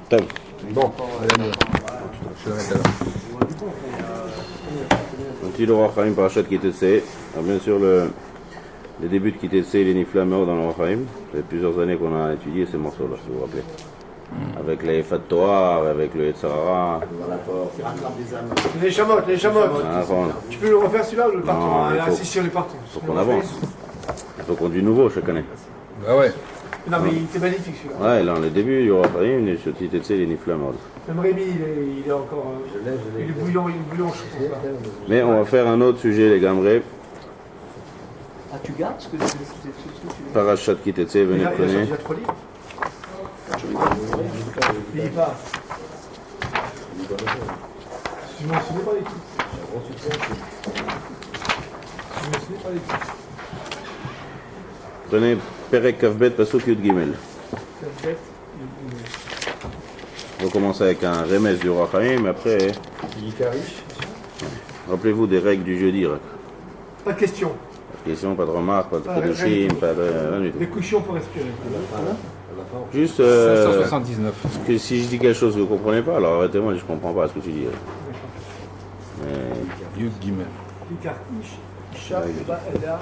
Top. Bon, je l'arrête alors. Donc, il aura Chaim Parashat Kitetsé. Alors, bien sûr, les débuts de Kitetsé, les Niflameo dans le Chaim. Ça fait plusieurs années qu'on a étudié ces morceaux-là, si vous vous rappelez. Avec les Fat Torah, avec le Yetzirah. Les chamottes. Ah, Tu peux le refaire celui-là ou le partout? Non, il faut- Si, sur les partout. faut qu'on avance. Il faut qu'on du nouveau chaque année. Bah ouais. Non, mais il était magnifique celui-là. Ouais, là, le début, il y aura Chaim, les Kitetsé, les Niflameo. Même Rémi, il est encore. Il est bouillant chaud pour ça. Mais on va faire un autre sujet, les gamrés. Ah, tu gardes ce que tu Parashat Kitetsé, venez Il a prenez. déjà 3 livres. N'oublie pas. Je m'en souviens pas les titres. Je m'en souviens pas les titres. Prenez Perek Kavbet Pasuk Yud Gimel. On va commencer avec un remez du Roi Chaim, après, rappelez-vous des règles du jeudi. Pas de question. Pas de questions, pas de remarques, pas de Pas de Kedoshim, règles. pas de rien du tout. Des cushions pour respirer. Juste, 579. parce que si je dis quelque chose que vous ne comprenez pas, alors arrêtez-moi, je ne comprends pas ce que tu dis. Mais, Yud Gimel. Ikar Isha, Ba Ela.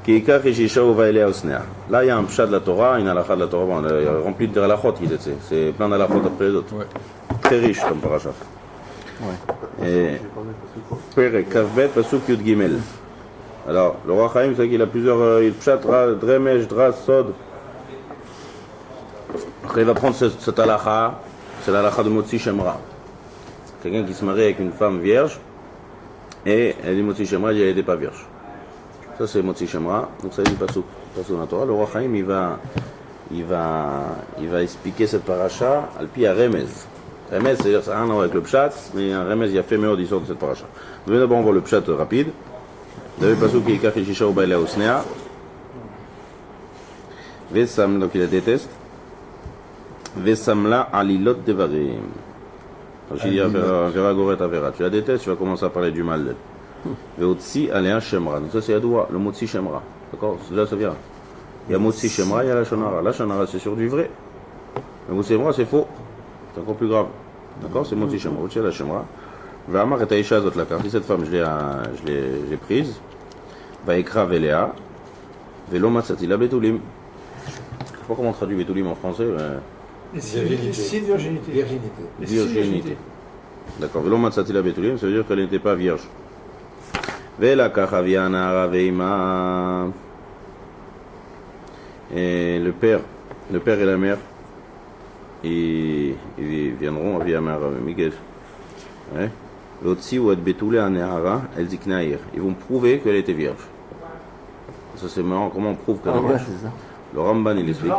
Keikar et Shisha Ova Elea Osnea. Là, il y a un pshat de la Torah, une halakha de la Torah, bon, il y a rempli de halachot, c'est plein d'halachot après les autres. Ouais. Très riche comme parachat. Et Perek Kavbet Pasuk Yud Gimel. Alors, le Roi Chaim, c'est qu'il a plusieurs pshat, Dremesh, Dras, Sod. Après, il va prendre cette halakha, c'est l'halakha de Motzi Shemra. Quelqu'un qui se marie avec une femme vierge, et elle dit Motzi Shemra, elle n'était pas vierge. Ça, c'est Motzi Shemra, donc ça dit Pasuk dans la Torah. Le Roi Chaim, il va expliquer cette paracha, Alpi à Remez. Remez, c'est-à-dire, ça n'a rien à voir avec le pshat, mais un Remez, il y a fait meilleur d'histoire de cette paracha. Nous allons d'abord voir le pshat rapide. Vous avez Pasuk qui est Kach et Shisha ou Baila Osnea. Vesam, donc il la déteste. Vesamla alilot devarim. Donc il dit Vera Goret Avera. Tu la détestes, tu vas commencer à parler du mal d'elle. Veotsi alea Shemra. Donc ça c'est Adoua, le Motsi Shemra. D'accord? Là ça vient. Il y a Motsi Shemra, il y a la Shonara. La Shonara c'est sur du vrai. Le Motsi Shemra c'est faux. C'est encore plus grave. D'accord? C'est Motsi Shemra. Otsi la Shemra. Ve'amar et Aisha zot la carte. Cette femme je l'ai prise. Vaekra velea. Velo matzati la betulim. Je sais pas comment on traduit betulim en français. Les signes de virginité. Virginité. D'accord. Velo matzati la betulim, ça veut dire qu'elle n'était pas vierge. Vela kachaviana raveima. Et le père et la mère, ils viendront à Via Mara Miguel. Ouais. L'otsi ou ad betule anehara el ziknair. Ils vont prouver qu'elle était vierge. Ça c'est marrant. Comment on prouve qu'elle est vierge? Le Ramban il explique.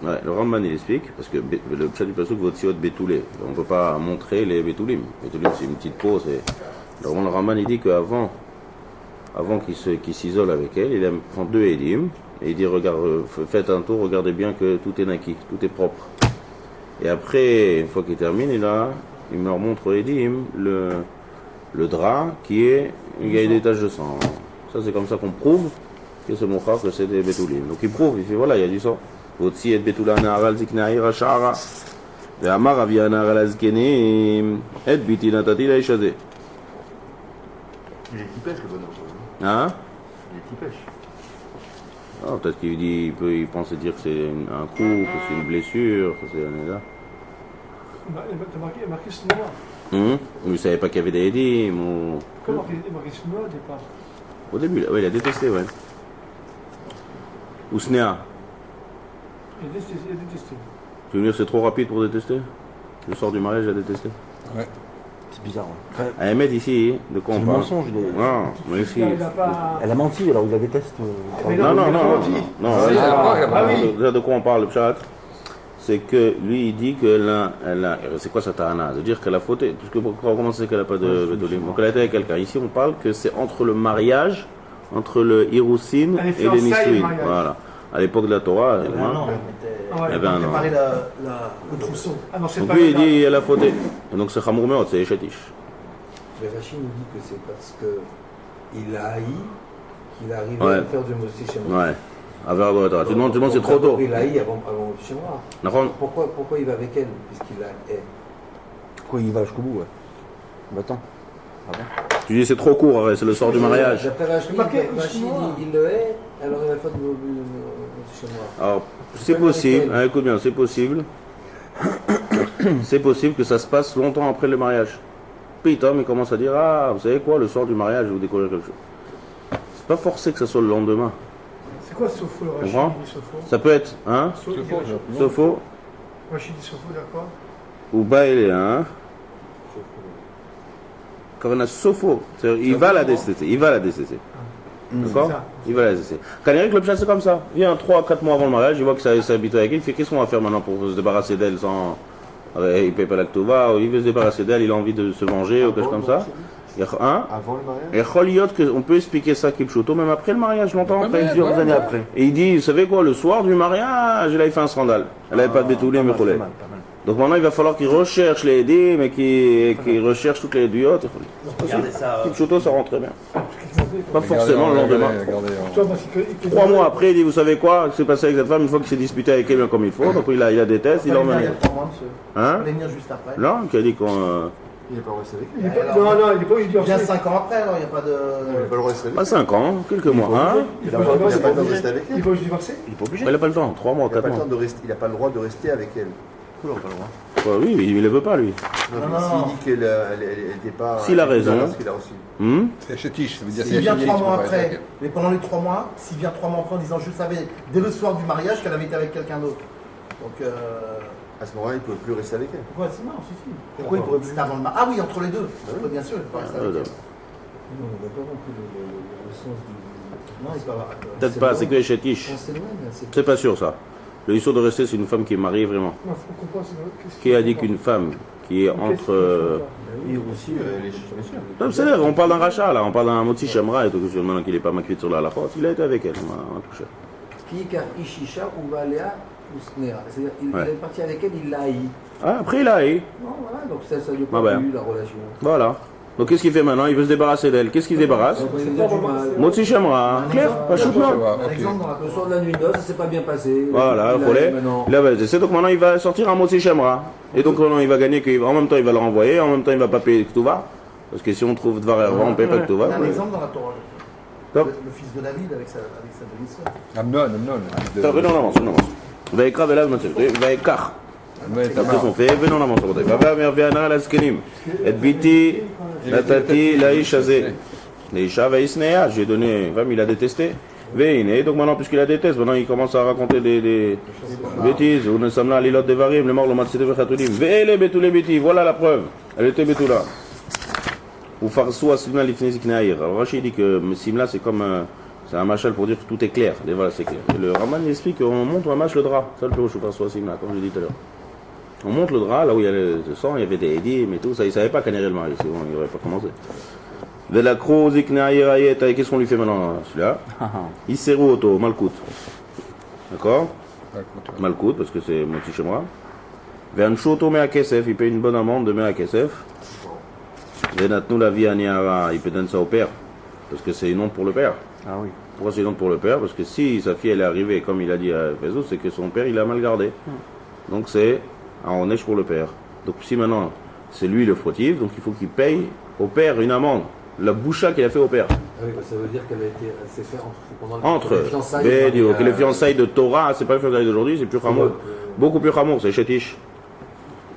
Ouais, le Ramban il explique parce que le pshat du pasuk votsi od betule. On ne peut pas montrer les betulim. Betulim c'est une petite peau. Le Ramban il dit qu'avant qu'il s'isole avec elle, il prend 2 édim et il dit regarde, faites un tour, regardez bien que tout est naki, tout est propre. Et après, une fois qu'il termine, il me remontre édim le drap qui est il y a des taches de sang. Ça c'est comme ça qu'on prouve que c'est Mocha, que c'est des betulim. Donc il prouve, il fait voilà, il y a du sang. Votsi et betula na'aral ziknaira sha'ara. Ve'amar avia na'aral azkenim et biti natati la ishazeh. Il est qui pêche le bonhomme. Hein? Il est qui pêche. Ah, peut-être qu'il dit, il pensait dire que c'est un coup, que c'est une blessure, que c'est là. T'as marqué Snoa. Mais il ne savait pas qu'il y avait des édimes ou. Comment il a marqué Snoa au départ? Au début, là, ouais, il a détesté, ouais. Ou Snea. Il a détesté. Tu veux dire c'est trop rapide pour détester? Le sort du mariage, il a détesté. Ouais. C'est bizarre. Ouais. Ahmed ici, de quoi on C'est parle? mensonge. Non, mais ici. Elle a menti, alors il la déteste. Mais Non, Ah oui. Déjà de quoi on parle, le chat? C'est que lui, il dit que c'est quoi sa tahana? De dire qu'elle a fauté. Parce que comment c'est qu'elle n'a pas de bétolim? Donc elle a été avec quelqu'un. Ici, on parle que c'est entre le mariage, entre le Hiroussin et le Nisuin. Voilà. À l'époque de la Torah, elle avait un an. Le trousseau. Ah non, c'est Donc pas lui, il dit elle a fauté. Et donc c'est Chamour Meot, c'est Eshetish. Le Rachid nous dit que c'est parce qu'il a haï qu'il arrive Ouais. à faire du Moshe Shemra. Ouais. Avera Dora Torah. Tu demandes c'est trop tôt. Il a eu avant chez moi. D'accord. Pourquoi il va avec elle? Puisqu'il a. Quoi, il va jusqu'au bout, ouais. Bah attends. Ah bon? Tu dis c'est trop court, arrête, c'est le sort du mariage. D'après Rachid, il le hait, alors il va faire de chez moi. Alors, c'est possible, hein, écoute bien, c'est possible. C'est possible que ça se passe longtemps après le mariage. Puis Tom, il commence à dire, ah, vous savez quoi, le soir du mariage, je vais vous découvrir quelque chose. C'est pas forcé que ça soit le lendemain. C'est quoi Sopho, le Rachid Comprends? dit Sopho? Ça peut être, hein, Sopho, Rachid dit Sopho, d'accord. ou Baélé, hein. Quand on a Sopho, il va la décesser, il va la décesser. D'accord? Il va la décesser. Quand il le pchat, c'est comme ça. Il vient 3-4 mois avant le mariage, il voit que ça habite avec elle, il fait qu'est-ce qu'on va faire maintenant pour se débarrasser d'elle sans. Il ne paye pas la ktouva, il veut se débarrasser d'elle, il a envie de se venger ou quelque chose comme ça. Hein? Avant le mariage? Et on peut expliquer ça Kipchoto, même après le mariage, longtemps après, Plusieurs années après. Et il dit, vous savez quoi, le soir du mariage, elle avait fait un scandale. Elle n'avait pas de bétoulé, mais roulé. Donc maintenant, il va falloir qu'il recherche les aides, mais qu'il recherche toutes les duotes. Kipchoto, ça rentre très bien. Pas forcément le lendemain. 3 mois après, il dit, vous savez quoi, ce qui s'est passé avec cette femme, une fois qu'il s'est disputé avec elle bien comme il faut, donc il a des tests, il l'emmène. Hein? Il va venir juste après. Non, qui a dit qu'on. Il n'est pas resté avec Il est elle. pas- Non, non, il n'est pas Il vient divorcé. 5 ans après, alors il n'y a pas de. Il n'est pas le rester avec Pas 5 ans, quelques mois. Hein? Il Il n'est n'a pas pas le divorcé. droit de rester avec Il n'est elle. pas obligé de divorcer. Il est pas obligé. Il n'a pas le temps, 3 mois, Il n'a 4 pas le mois. temps de rester. Il n'a pas le droit de rester avec elle. Oula, pas le droit. Ouais, oui, il ne le veut pas, lui. Non, mais non. s'il dit qu'elle n'était pas. S'il a raison. Parce qu'il a reçu. Hmm? C'est chétiche, ça veut dire S'il vient chétiche, 3 tu mois peux pas après, être mais pendant les 3 mois, s'il vient 3 mois après en disant je savais dès le soir du mariage qu'elle avait été avec quelqu'un d'autre. Donc, À ce moment-là, il ne peut plus rester avec elle. pourquoi c'est marrant, suffit. Pourquoi il pourrait plus? C'était avant le mariage. Ah oui, entre les deux. Oui, bien sûr, il peut rester avec elle. Non, on n'a pas compris le sens du. Non, il peut avoir. Peut-être pas, c'est que les chétiches. On s'éloigne, c'est. C'est pas sûr, ça. Le issue de rester, c'est une femme qui est mariée vraiment. Non, faut qu'on comprenne, qu'est-ce Qui a dit qu'une femme qui est entre. Il aussi. Les bien sûr. Non, c'est vrai, on parle d'un rachat là, on parle d'un moti shamra et tout, maintenant qu'il n'est pas maquillé sur la halachot, il a été avec elle, on a touché. Qui car Ishisha ou Valéa ou Snera. C'est-à-dire, il Ouais. est parti avec elle, il l'a haï. Ah, après il a haï. Non, voilà, donc ça lui a Ah pas ben. plu la relation. Voilà. Donc qu'est-ce qu'il fait maintenant? Il veut se débarrasser d'elle. Qu'est-ce qu'il se débarrasse? Donc, il a du mal. Moti shamra, clair, pas chouk non. Un exemple dans la Le soir de la nuit de noces, ça s'est pas bien passé. Voilà, Il le a relais. haï maintenant. Il a c'est donc maintenant il va sortir un moti shamra. Et donc maintenant il va gagner, en même temps il va le renvoyer, en même temps il va pas payer le ktuva. Parce que si on trouve Dvar Erva, on paye pas le Il ktuva. y a un exemple dans la Torah. Top. Le fils de David avec sa demi-sœur. Amnon. Attends, venez en avance, venez en avance. ויקרא אליו מצבת, ויקח. ונון המון רבותי. ואומר וענה לזקנים, את ביתי נתתי לאיש הזה. לאישה וישנאה, j'ai donné, femme il a détesté. והנה, donc maintenant puisqu'il la déteste, maintenant il commence à raconter des bêtises. On sommes là à l'îlot de Varim, le mort le matzité vechatulim. ואלה בתולי ביתי, voilà la preuve. Elle était betula. Ou farsu aslina lifnei ziknei העיר. Alors Rashi dit que Simla c'est comme c'est un machal pour dire que tout est clair. Et voilà, c'est clair. Et le Raman explique qu'on monte un mach le drap. Ça le plus au farsu aslina, comme je l'ai dit tout à l'heure. On monte le drap, là où il y a le sang, il y avait des édimes et tout, ça, il ne savait pas qu'elle irait le mari, sinon il n'aurait pas commencé. De la crozik n'ayet, qu'est-ce qu'on lui fait maintenant, celui-là? Il s'est auto, malkout. D'accord? Malkout, parce que c'est moti chez moi. Ve'anshoto mea kesef, il paye une bonne amende de mea kesef. Ve'natnu la vie aniara, il peut donner ça au père, parce que c'est une honte pour le père. Ah oui. Pourquoi c'est une honte pour le père? Parce que si sa fille elle est arrivée, comme il a dit à Fezou, c'est que son père il a mal gardé. Donc c'est un neige pour le père. Donc si maintenant c'est lui le fautif, donc il faut qu'il paye au père une amende. La boucha qu'il a fait au père. Ah oui, bah, ça veut dire qu'elle s'est fait pendant Entre les fiançailles. que les fiançailles de Torah, c'est pas les fiançailles d'aujourd'hui, c'est plus chamour. Beaucoup plus chamour, c'est chétiche.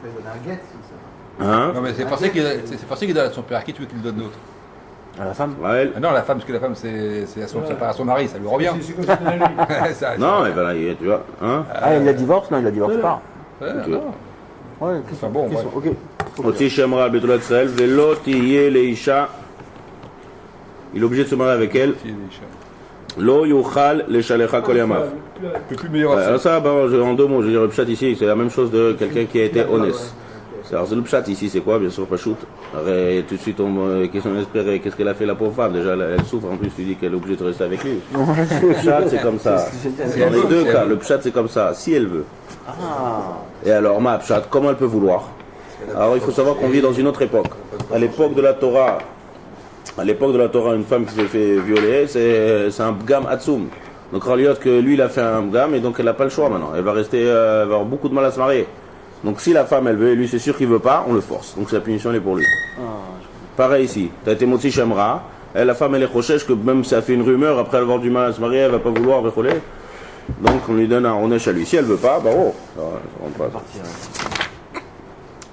Il fait donner un guet, c'est ça. Hein? Non, mais c'est forcé qu'il donne à son père. À qui tu veux qu'il le donne d'autre? À la femme. Ouais, elle. Ah non, la femme, parce que la femme, c'est à son mari, ça lui revient. C'est comme ça qu'on a lui. Ça, Non, mais voilà, tu vois. Hein? Ah, il la divorce? Non, il la divorce pas. ouais, Ok. non. Ouais, Enfin bon, question. Ok. Oti shemra betulat Israël, velo tiye leisha. Il est obligé de se marier avec elle. Lo yuchal le shalecha kol yamav. Le plus meilleur Ouais, alors ça, en 2 mots, je dirais le pshat ici, c'est la même chose de quelqu'un qui a été honnête. Alors le pshat ici, c'est quoi? Bien sûr, pas shoot. Tout de suite, on question d'espérer, qu'est-ce qu'elle a fait la pauvre femme? Déjà, elle souffre, en plus, tu dis qu'elle est obligée de rester avec lui. Le pshat, c'est comme ça. Dans les deux cas, le pshat, c'est comme ça, si elle veut. Et alors, ma pshat, comment elle peut vouloir? Alors, il faut savoir qu'on vit dans une autre époque. À l'époque de la Torah, une femme qui se fait violer, c'est un bgam atsum. Donc Raliot que lui il a fait un gamme et donc elle n'a pas le choix maintenant. Elle va rester, elle va avoir beaucoup de mal à se marier. Donc si la femme elle veut et lui c'est sûr qu'il veut pas, on le force. Donc la punition elle est pour lui. Pareil ici, tu as été motzi shamra, la femme elle est rochèche que même si elle fait une rumeur, après avoir du mal à se marier, elle va pas vouloir refoler. Donc on lui donne un ronèche à lui. Si elle veut pas, bah oh, ça rentre pas.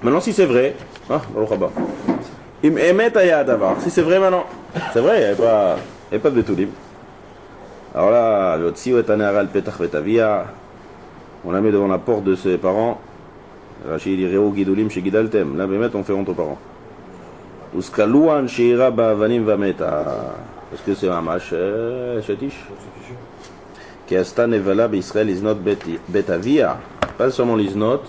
Maintenant si c'est vrai, baruch haba. Im emet aya davar. Si c'est vrai maintenant, c'est vrai, il n'y a pas de tout libre. Alors là, l'otsi ou etanera al petach vetavia, on la met devant la porte de ses parents. Rachid dit Reo gidolim chez Gidaltem. Là, Bémet, on fait honte aux parents. Uskalouan sheira ba'avanim vameta. Est-ce que c'est un mâche chatish? Qui asta nevala b'Israël isnot betavia. Pas seulement l'isnot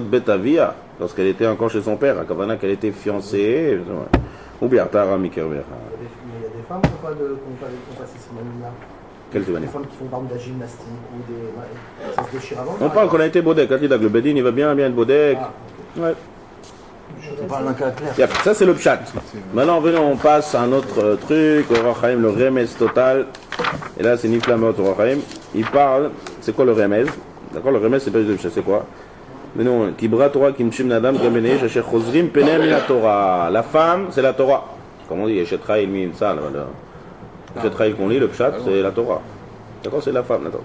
betavia. Lorsqu'elle était encore chez son père, à Kavana qu'elle était fiancée. Ou bien Tara Mikerber. Il y a des femmes qui n'ont pas passé ces mamines-là. Quelle Des manière? femmes qui font par exemple de la gymnastique ou des. Ça se déchire avant. On parle qu'on a été bodek. Quand il a le bedin, il va bien être bodek. Ouais. On parle d'un cas clair. Yep, ça c'est le pshat. Maintenant venons, on passe à un autre truc, au Rachaim, le remez total. Et là c'est Niflamot au Rachaim. Il parle, c'est quoi le remez? D'accord, le remez c'est pas du pshat, c'est quoi? Mais non, Kibra Torah Kimshim Nadam Gamenei Shasher Chozrim Penem la Torah. La femme c'est la Torah. Comme on dit, Yeshetraïl Min ça. Yeshetraïl qu'on lit, le pshat c'est la Torah. D'accord, c'est la femme la Torah.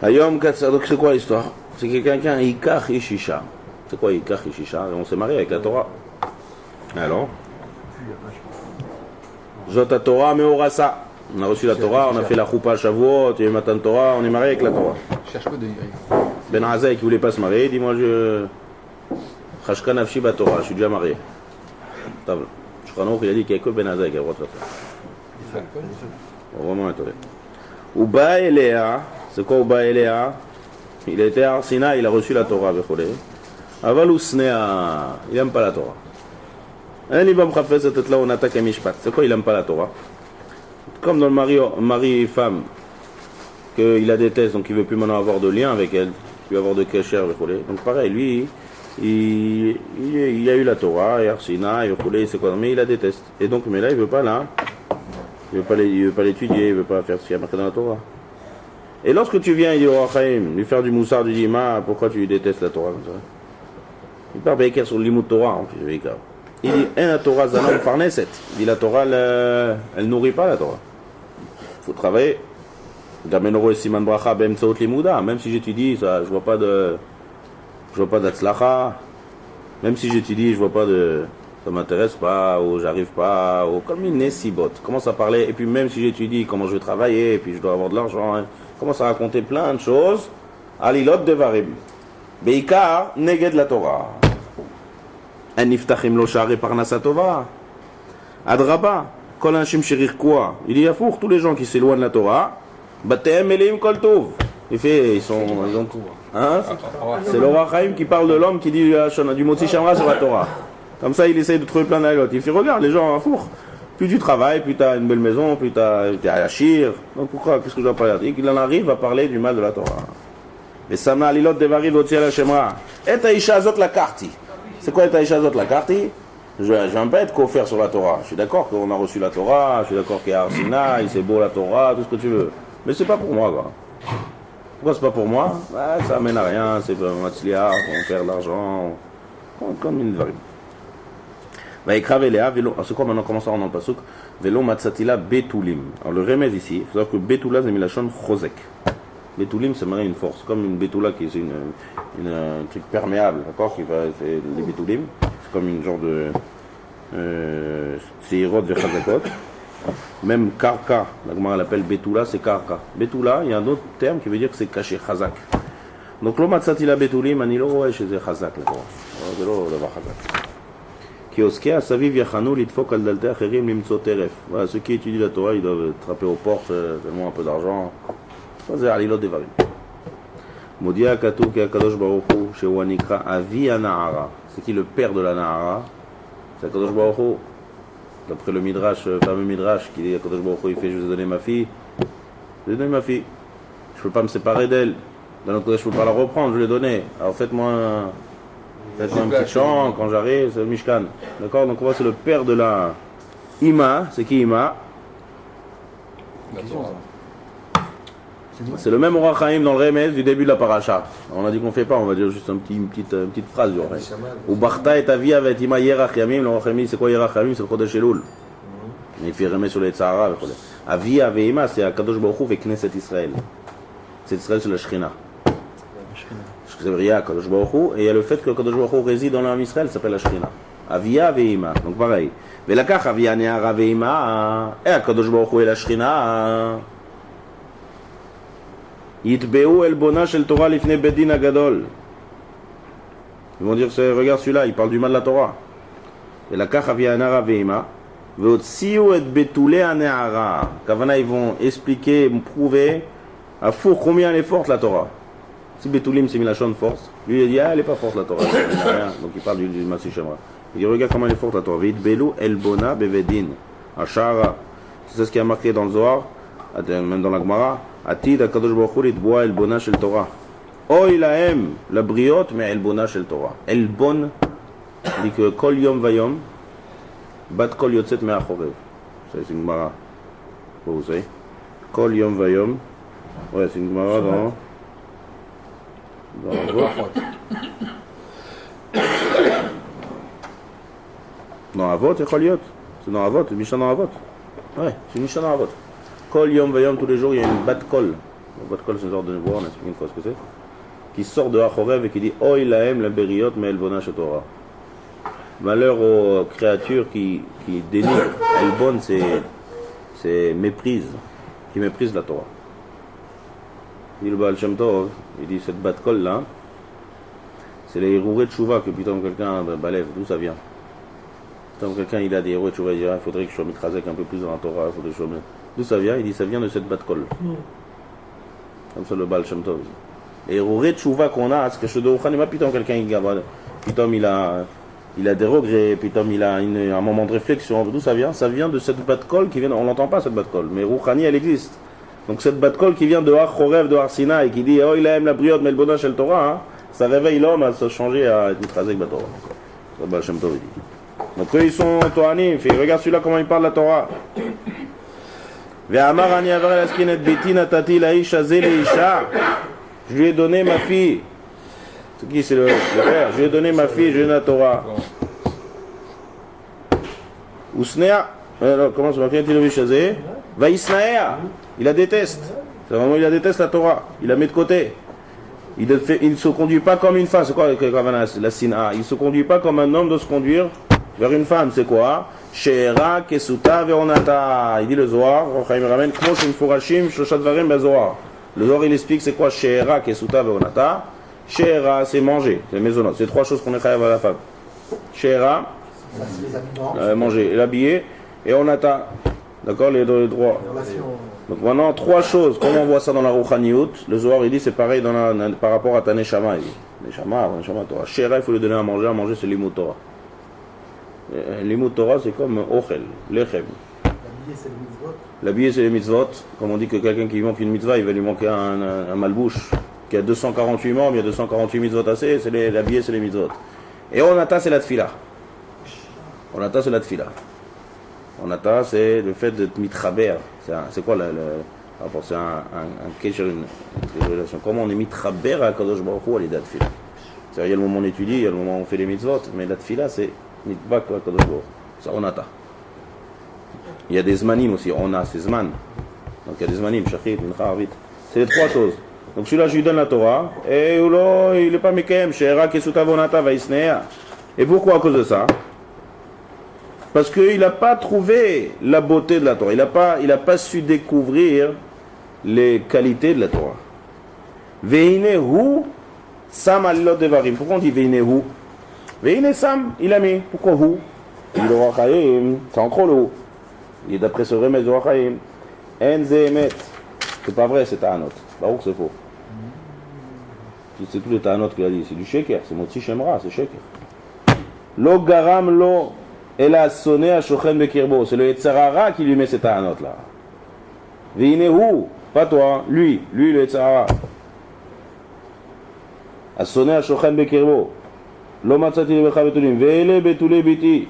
Hayom Katsar, donc c'est quoi l'histoire? C'est que quelqu'un Ikach Ishisha. C'est quoi Ikach Ishisha? On s'est marié avec la Torah. Alors Zota Torah Meorasa. On a reçu la Torah, on a fait la Choupa Shavuot, il y a eu Matan Torah, on est marié avec la Torah. Cherche pas de. Ben Azaï qui voulait pas se marier, dis-moi Chashka Nafshi Torah, je suis déjà marié. Table. Shkhanok il a dit qu'il n'y a que Ben Azaï qui a le droit de faire ça. Vraiment étonné. Uba Elea, c'est quoi Uba Elea? Il était à Arsina, il a reçu la Torah, Aval Usnea, il n'aime pas la Torah. C'est quoi il n'aime pas la Torah? Comme dans le mari-femme, qu'il la déteste, donc il ne veut plus maintenant avoir de lien avec elle, plus avoir de kécher, donc pareil, lui, il a eu la Torah, et Arsina, c'est quoi, mais il la déteste. Et donc, mais là, il ne veut pas là, il veut pas l'étudier, il ne veut pas faire ce qu'il y a marqué dans la Torah. Et lorsque tu viens, il dit au Rachaim, lui faire du moussard, du dima, pourquoi tu détestes la Torah comme ça? Il parle Beker sur le limud Torah, en plus, Beker. Il dit, la Torah zanam farneset. Il dit, la Torah, elle nourrit pas la Torah. Il faut travailler. Gamenoro et Siman Bracha, Bemtsaot Limouda. Même si j'étudie, ça, je vois pas d'Atzlacha. Même si j'étudie, je vois pas ça m'intéresse pas, ou j'arrive pas, ou comme une Nessibot. Commence à parler, et puis même si j'étudie, comment je vais travailler, et puis je dois avoir de l'argent, hein. Commence à raconter plein de choses. Alilot Devarim. Beikar, Neged la Torah. En Niftachim lo share parnasa tova. Adraba, kol anshim shirir quoi. Il dit Yafour, tous les gens qui s'éloignent de la Torah, Batem Elim kol tov. Ils ont tout. Hein? C'est le Rachaim qui parle de l'homme qui dit du Motzi Shamra sur la Torah. Comme ça, il essaye de trouver plein d'ayot. Il fait regarde, les gens, Yafour. Plus tu travailles, plus tu as une belle maison, plus tu es à Yachir. Donc pourquoi, qu'est-ce que je dois parler? Il en arrive à parler du mal de la Torah. Mais Samna Alilot Devari Votzi ala Shemra. Et Aisha Azot la Karti. C'est quoi Et Aisha Azot la Karti? Je ne vais pas être qu'offert sur la Torah. Je suis d'accord qu'on a reçu la Torah, je suis d'accord qu'il y a Arsina, c'est beau la Torah, tout ce que tu veux. Mais c'est pas pour moi, quoi. Pourquoi c'est pas pour moi? Ça amène à rien, c'est un matzliar, on perd de l'argent. Comme une varim. C'est quoi maintenant? Comment ça on en pasouk? Velo matzatila betulim. Alors le remède ici, il faut savoir que betula c'est milachon chosek. Betulim c'est une force, comme une betula qui est un truc perméable, d'accord? C'est les betulim, c'est comme une genre de seirot de chazakot. Même karka, la Gemara l'appelle betula, c'est karka. Betula, il y a un autre terme qui veut dire que c'est caché chazak. Donc lo matzatila betulim, anilo ouais chez chazak là. Voilà, ceux qui étudient la Torah, ils doivent trapper aux portes, tellement un peu d'argent. C'est Alilot Devarim. Modia Katou ki Akadosh Baruch Hu, Shehu Anikra Avi Anahara. C'est qui le père de la Nahara? C'est Akadosh Baruch Hu. D'après le Midrash, le fameux Midrash, qui dit Akadosh Baruch Hu, il fait je vous ai donné ma fille. Je vous ai donné ma fille. Je ne peux pas me séparer d'elle. D'un autre côté, je ne peux pas la reprendre, je l'ai donnée. Alors faites-moi un petit chant quand j'arrive, c'est le Mishkan. D'accord? Donc on voit c'est le père de la Ima. C'est qui Ima? C'est le même Orach Chaim dans le Remez du début de la paracha. On a dit qu'on ne fait pas, on va dire juste une petite phrase du Orach. Ou Barta et Avia avec Ima Yerach Yamim, le Orach Chaim, c'est quoi Yerach Yamim? C'est le Chodesh Elul. Il fait Remez sur les Tzahara. Avia avec Ima, c'est Akadosh Baruch Hu avec Knesset Israël. C'est Israël, c'est la Shekhinah. C'est Ria, Akadosh Baruch Hu, et il y a le fait que Akadosh Baruch Hu réside dans l'âme Israël, ça s'appelle la Shekhinah. Avia avec Ima, donc pareil. ולקח אבי הנערה ואימה, הקדוש ברוך הוא אל השכינה, יתבעו עלבונה של תורה לפני בית דין הגדול. Ils vont dire, regarde celui-là, il parle du mal de la Torah. ולקח אבי הנערה ואימה, והוציאו את בתולי הנערה. הכוונה, ils vont expliquer, prouver, à four combien elle est forte la Torah. Si Betoulim c'est mis la chante force, lui il dit, ah elle est pas forte la Torah, il n'a rien. Donc il parle du Masih Shemra. Il dit, regarde comment elle est forte la Torah. Veit belou elbona bevedin. Ashara. C'est ce qui a marqué dans le Zohar, même dans la Gemara. Atid akadosh baruch hu litboa elbona shel Torah. Oy lahem la briot mais elbona shel Torah. Elbon dit que kol yom vayom bat kol yotzet me'achorev. C'est une Gemara. Vous savez. Kol yom vayom. Ouais, c'est une Gemara dans Avot, c'est dans Avot, c'est Mishnah dans Avot. Ouais, c'est Mishnah dans Avot. Kol yom vayom, tous les jours, il y a une bat kol. Une bat kol, c'est une sorte de voix, on a expliqué une fois ce que c'est. Qui sort de Achorev et qui dit Oy lahem la beriot me elbona chez Torah. Malheur aux créatures qui dénigrent. Elbon, c'est méprise, qui méprise la Torah. Il dit le Baal Shem Tov, il dit cette bat kol là, c'est les hérourés de Chouva que putain quelqu'un balève, d'où ça vient? Quand quelqu'un il a des héros, tu vas dire, il faudrait que je sois mitrazek un peu plus dans la Torah, il faudrait que je sois... D'où ça vient? Il dit, ça vient de cette bat kol. Comme ça le Baal Shem Tov. Les héros de Tchouva qu'on a, c'est que je dois pas putain quelqu'un il il a des regrets, putain il a un moment de réflexion. D'où ça vient? Ça vient de cette bat kol qui vient, on l'entend pas cette bat kol, mais Rouhani elle existe. Donc cette bat kol qui vient de Har Chorev, de Har Sinai, et qui dit, oh il aime la briotte, mais le bonheur chez le Torah, hein, ça réveille l'homme à se changer à être mitrazek bat Torah. Le Baal Shem Tov il dit. Donc eux ils sont Tohanim, regarde celui-là comment il parle de la Torah. Je lui ai donné ma fille. C'est qui? C'est le père. Je lui ai donné ma fille, je lui ai donné la Torah. Usnea, comment ça va? Vaïsnaea, il la déteste. C'est vraiment, il la déteste la Torah. Il la met de côté. Il ne se conduit pas comme une femme. C'est quoi la sina? Il ne se conduit pas comme un homme doit se conduire vers une femme. C'est quoi? She'era kesuta ve'onata. Il dit le Zohar, Chaim ramène, Kmo shemforashim shlosha dvarim be'Zohar. Le Zohar il explique c'est quoi She'era kesuta ve'onata. She'era c'est manger, c'est maisonnot. C'est trois choses qu'on est chayav à la femme. She'era, manger, l'habiller, et onata. D'accord, les droits. Donc maintenant, trois choses. Comment on voit ça dans la Rouhaniout? Le Zohar il dit c'est pareil par rapport à ta Neshama. Neshama, Torah. She'era, il faut lui donner à manger c'est l'imut Torah. L'imut Torah c'est comme ochel, lechem. L'habiller c'est les mitzvot. Comme on dit que quelqu'un qui manque une mitzvah, il va lui manquer un malbouche. Qui a 248 membres, il y a 248 mitzvot assez, l'habiller c'est les mitzvot. Et onata c'est la tfila. Onata c'est la tfila. Onata c'est le fait d'être mitraber. C'est quoi le rapport? C'est un relation. Comment on est mitraber à Kadosh Baruch Hu à l'idée de tfila? C'est-à-dire il y a le moment où on étudie, il y a le moment où on fait les mitzvot, mais la tfila c'est mitbak à Kadosh Baruch Hu. C'est onata. Il y a des zmanim aussi, on a ces zman. Donc il y a des zmanim, shachit, mincha, arvit. C'est les trois choses. Donc celui-là, je lui donne la Torah, et il n'est pas mekem, she'era kesuta vonata vaisnea. Et pourquoi à cause de ça? Parce qu'il n'a pas trouvé la beauté de la Torah. Il n'a pas su découvrir les qualités de la Torah. Veinehu sam alilot devarim. Pourquoi on dit veinehu? Veine sam, il a mis. Pourquoi hu? Il dit l'Orach Chaim, c'est encore le hu. Il est d'après ce remède de l'Orach Chaim. En zemet. C'est pas vrai, c'est ta'anot. Baruch, c'est faux. C'est tout le ta'anot qu'il a dit. C'est du sheker. C'est motzi shemra, c'est sheker. Lo garam lo. Elle a sonné à Shochen Bekirbo. C'est le Yetzarara qui lui met cette ta'anot là. Veinehu, pas toi, lui le Yetzarara. A sonné à Shochen Bekirbo. Lo matzati lebecha betulim. Ve'ele betule biti.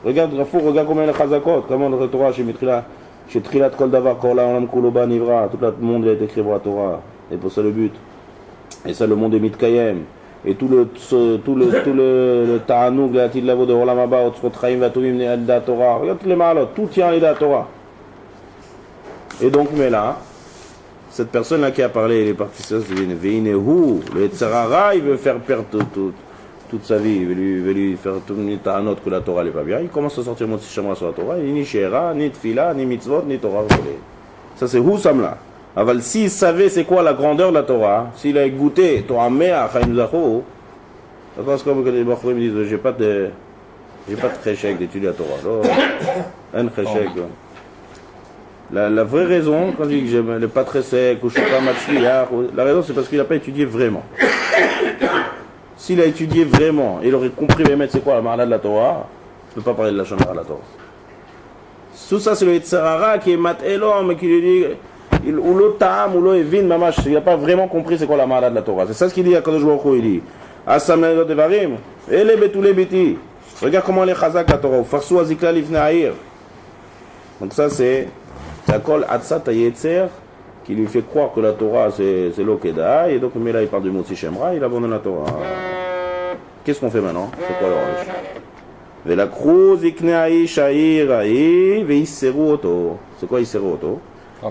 Regarde Rafour, regarde comment il est chazakot. Comment le Torah chez Mitrila. Chez Trilat Kol Davar, Korla Olam Kuloba Nivra, tout le monde a été créé pour la Torah. Et pour ça le but. Et ça, le monde est Mitkayem. Et tout le Ta'anoug, la Tidlavo de Olam Abba, Otzrot Chaim, Vatumim, Ne'adda Torah. Regarde tous les malades, tout tient à l'Ida Torah. Et donc, mais là, cette personne-là qui a parlé, il est parti, ça, c'est Veinehu, le Tzarara, il veut faire perdre toute sa vie, il veut lui faire tourner ta note que la Torah n'est pas bien. Il commence à sortir Motzi Shamra sur la Torah, il ni Shera, ni Tfila, ni Mitzvot, ni Torah. Ça, c'est Houssam-là. Aval, s'il savait c'est quoi la grandeur de la Torah, s'il a goûté Torah Mea, Chaim Zacho, c'est comme quand les Bachorim me disent j'ai pas de chèque d'étudier la Torah. Un chèque. La vraie raison, quand je dis que j'aime le pas très sec, ou je suis pas matchliard, la raison c'est parce qu'il n'a pas étudié vraiment. S'il a étudié vraiment, il aurait compris c'est quoi la marla de la Torah, je ne peux pas parler de la chamara de la Torah. Tout ça c'est le Yitzhara qui est mat elom, qui lui dit, ou l'otam, ou l'oevin, mamash, il n'a pas vraiment compris c'est quoi la marla de la Torah. C'est ça ce qu'il dit à Kadosh Baruch Hu, il dit, Asam Na'idot Devarim, ele betule beti. Regarde comment elle est chazak la Torah, farsou azikla lifne ahir. Donc ça c'est Takol Atzat Yetzer qui lui fait croire que la Torah c'est l'Okeda, et donc mais là il parle du Motzi Shemra, il abandonne la Torah. Qu'est-ce qu'on fait maintenant? C'est quoi l'orange? Velakru ziknei sha'ir a'i ve'isseru oto. C'est quoi isseru oto?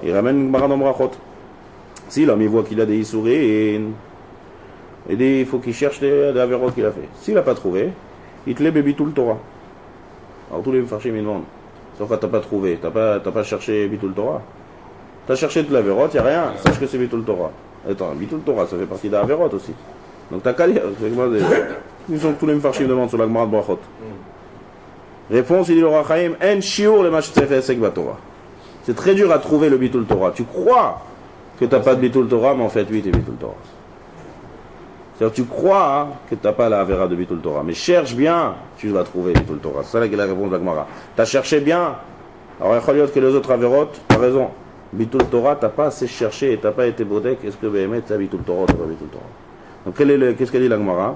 Il ramène une Gemara dans Brachot. Si l'homme il voit qu'il a des Issourin, il dit il faut qu'il cherche des avérotes qu'il a fait. S'il n'a pas trouvé, il te les bébi tout le Torah. Alors tous les farchim ils demandent. Sauf que t'as pas trouvé, t'as pas cherché Bitul Torah. T'as cherché de l'Averot, y a rien, sache que c'est Bitul Torah. Attends, Bitul Torah, ça fait partie d'Averot aussi. Donc t'as qu'à lire. Ils sont tous les Mfarshim demandent sur la Gemara de Brachot. Réponse, il dit le Rachaim, en shiur le machtzefesek batorah. C'est très dur à trouver le Bitul Torah. Tu crois que t'as pas de Bitul Torah, mais en fait, oui, t'es Bitul Torah. C'est-à-dire, tu crois que tu n'as pas la Avera de Bitul Torah, mais cherche bien, tu vas trouver Bitul Torah. C'est ça la réponse de la Gemara. Tu as cherché bien, alors il y a que les autres Averotes, tu as raison. Bitul Torah, tu n'as pas assez cherché et tu n'as pas été bodek. Est-ce que Béhémet, tu as Bitul Torah ou tu n'as pas Bitul Torah? Donc, qu'est-ce qu'elle dit la Gemara?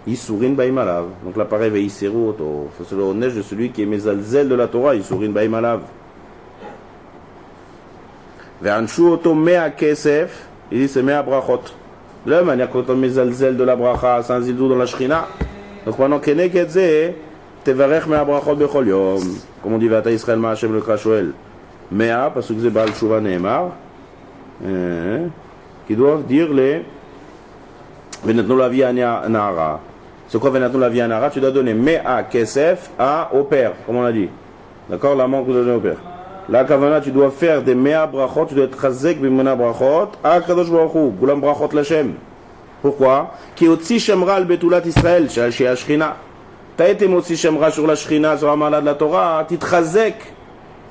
Isurin baimalav. Donc là, pareil, ve'iseru oto. C'est le neige de celui qui est mezalzel de la Torah, Isurin baimalav. Ve'anshu oto mea kesef, il dit c'est mea brachot. De la même manière, quand on met zalzel de la bracha, c'est un zildou dans la shrina. Donc maintenant, keneketze, tevarech mea brachot bechol yom. Comme on dit, vata Israël ma Hashem le krashoel. Mea, parce que c'est Baal Shuvah Nehemar, qui doivent dire les Venatnu la vie à Nahara. C'est quoi Venatnu la vie à Nahara? Tu dois donner mea kesef au père, comme on a dit. D'accord? L'amant que tu dois donner au père. La kavana, tu dois faire des mea brachot, tu dois être chazek b'mona brachot, à Kadosh Baruch Hu, gulam brachot l'Hashem. Pourquoi? Ki otzi shemra al betulat Israël, chez Ashrina. T'as été motzi shemra sur la Shrina, sur la mala de la Torah, tu te chazek,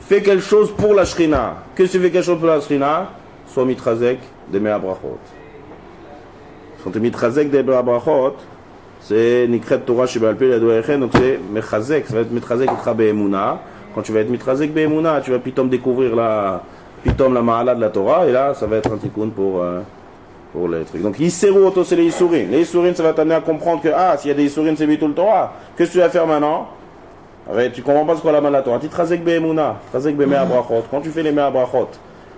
fais quelque chose pour la Shrina. Que si tu fais quelque chose pour la Shrina, sois mitchazek des mea brachot. Quand tu es mitchazek des mea brachot, c'est nikret Torah shebal pe yadoechen, donc c'est mechazek, ça va être mitchazek itra be'emuna. Quand tu vas être mitrazek be'emuna, tu vas pitom découvrir la ma'ala de la Torah, et là, ça va être un tikkun pour les trucs. Donc, Yisseru oto, c'est les Yissurin. Les Yissurin, ça va t'amener à comprendre que, s'il y a des Yissurin, c'est Bitul Torah. Qu'est-ce que tu vas faire maintenant? Tu comprends pas ce qu'est la ma'ala de la Torah. Tu trazek be'emuna, trazek be'mea brachot. Quand tu fais les mea brachot,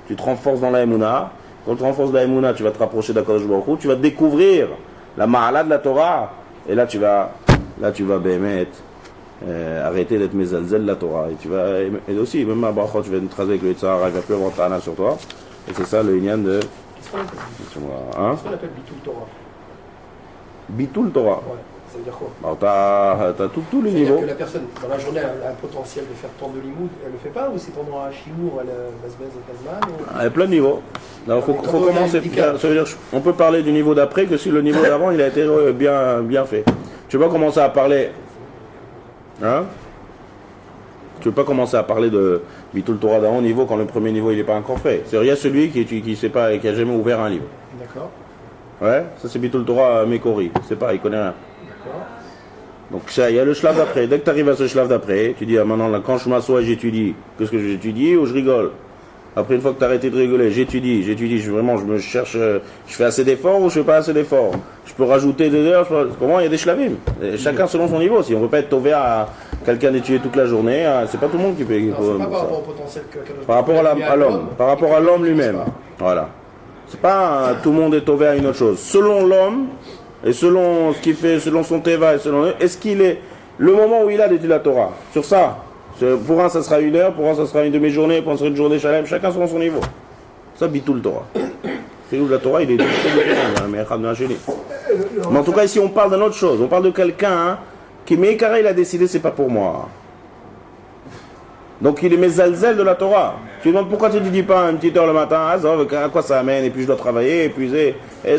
tu te renforces dans la emuna. Quand tu te renforces dans la emuna, tu vas te rapprocher d'Akadosh Baruch Hu, tu vas découvrir la ma'ala de la Torah, et là, tu vas be'emet. Arrêter d'être mezalzel la Torah, et tu vas, et aussi même à brachot, tu vas être tracer avec le Yitzhara, il va plus avoir ta'ana sur toi, et c'est ça le inyan de Qu'est-ce qu'on appelle Bitul Torah? Bitul Torah. Ouais, ça veut dire quoi? Alors t'as tous les niveaux. Que la personne dans la journée a un potentiel de faire tant de limoud, elle le fait pas, ou c'est pendant un chimour, elle basbez et kazman Il y a plein de niveaux. Alors faut commencer. Ça veut dire, on peut parler du niveau d'après que si le niveau d'avant il a été bien fait. Tu peux pas commencer à parler. Hein? Tu ne peux pas commencer à parler de Bitul Torah d'un haut niveau quand le premier niveau il n'est pas encore fait. C'est rien celui qui sait pas et qui a jamais ouvert un livre. D'accord. Ouais, ça c'est Bitul Torah Mekori. C'est pas, il connaît rien. D'accord. Donc ça, il y a le shlav d'après. Dès que tu arrives à ce shlav d'après, tu dis maintenant là, quand je m'assois et j'étudie, qu'est-ce que j'étudie ou je rigole? Après, une fois que tu as arrêté de rigoler, j'étudie, je me cherche, je fais assez d'efforts ou je fais pas assez d'efforts. Je peux rajouter des heures, comment il y a des shlavim. Et chacun selon son niveau. Si on ne veut pas être ouvert à quelqu'un d'étudier toute la journée, c'est pas tout le monde qui peut. Non, c'est pas par rapport au potentiel que Par rapport à l'homme, par rapport à l'homme lui-même. Voilà. C'est pas tout le monde est ouvert à une autre chose. Selon l'homme, et selon ce qu'il fait, selon son teva, et selon est-ce qu'il est le moment où il a d'étudier la Torah. Sur ça, pour un ça sera 1 heure, pour un ça sera une demi-journée, pour un ça sera une journée shalem, chacun selon son niveau. Ça bitou le Torah. C'est où la Torah, il est très différent. Mais en tout cas ici on parle d'une autre chose. On parle de quelqu'un qui il a décidé c'est pas pour moi. Donc il est mezalzel de la Torah. Tu demandes pourquoi tu ne dis pas une petite heure le matin, à quoi ça amène, et puis je dois travailler, et puis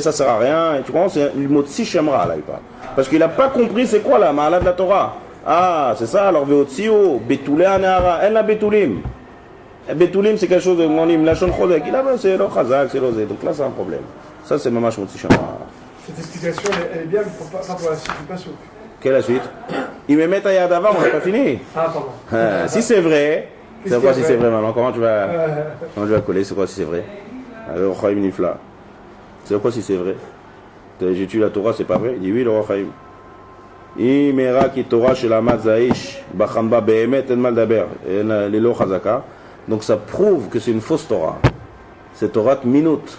ça sert à rien. Et tu comprends, c'est le mot tsi-shemra là, il parle. Parce qu'il n'a pas compris c'est quoi la ma'ala de la Torah. Ah, c'est ça, alors veotsio, betulé anehara, en la betulim. Betulim c'est quelque chose de mon hymne, la chon chodek, il a c'est le chazak, c'est l'osé. Donc là c'est un problème. Ça c'est mamash mot tsi-shemra. Cette explication, elle est bien, pas pour la suite du pasouk. Quelle est la suite? Il me met à Yadava, on n'a pas fini. Ah, pardon. Si c'est vrai, c'est quoi si c'est vrai maintenant? Comment tu vas coller? C'est quoi si c'est vrai? Alors, Chaim Nifla. C'est quoi si c'est vrai? J'ai tué la Torah, c'est pas vrai? Il dit oui, le roi Chaim. Imera ki Torah chez la Mazaish, Bachamba Behemet, en Maldaber, Lelo Chazaka. Donc ça prouve que c'est une fausse Torah. C'est Torah de minute.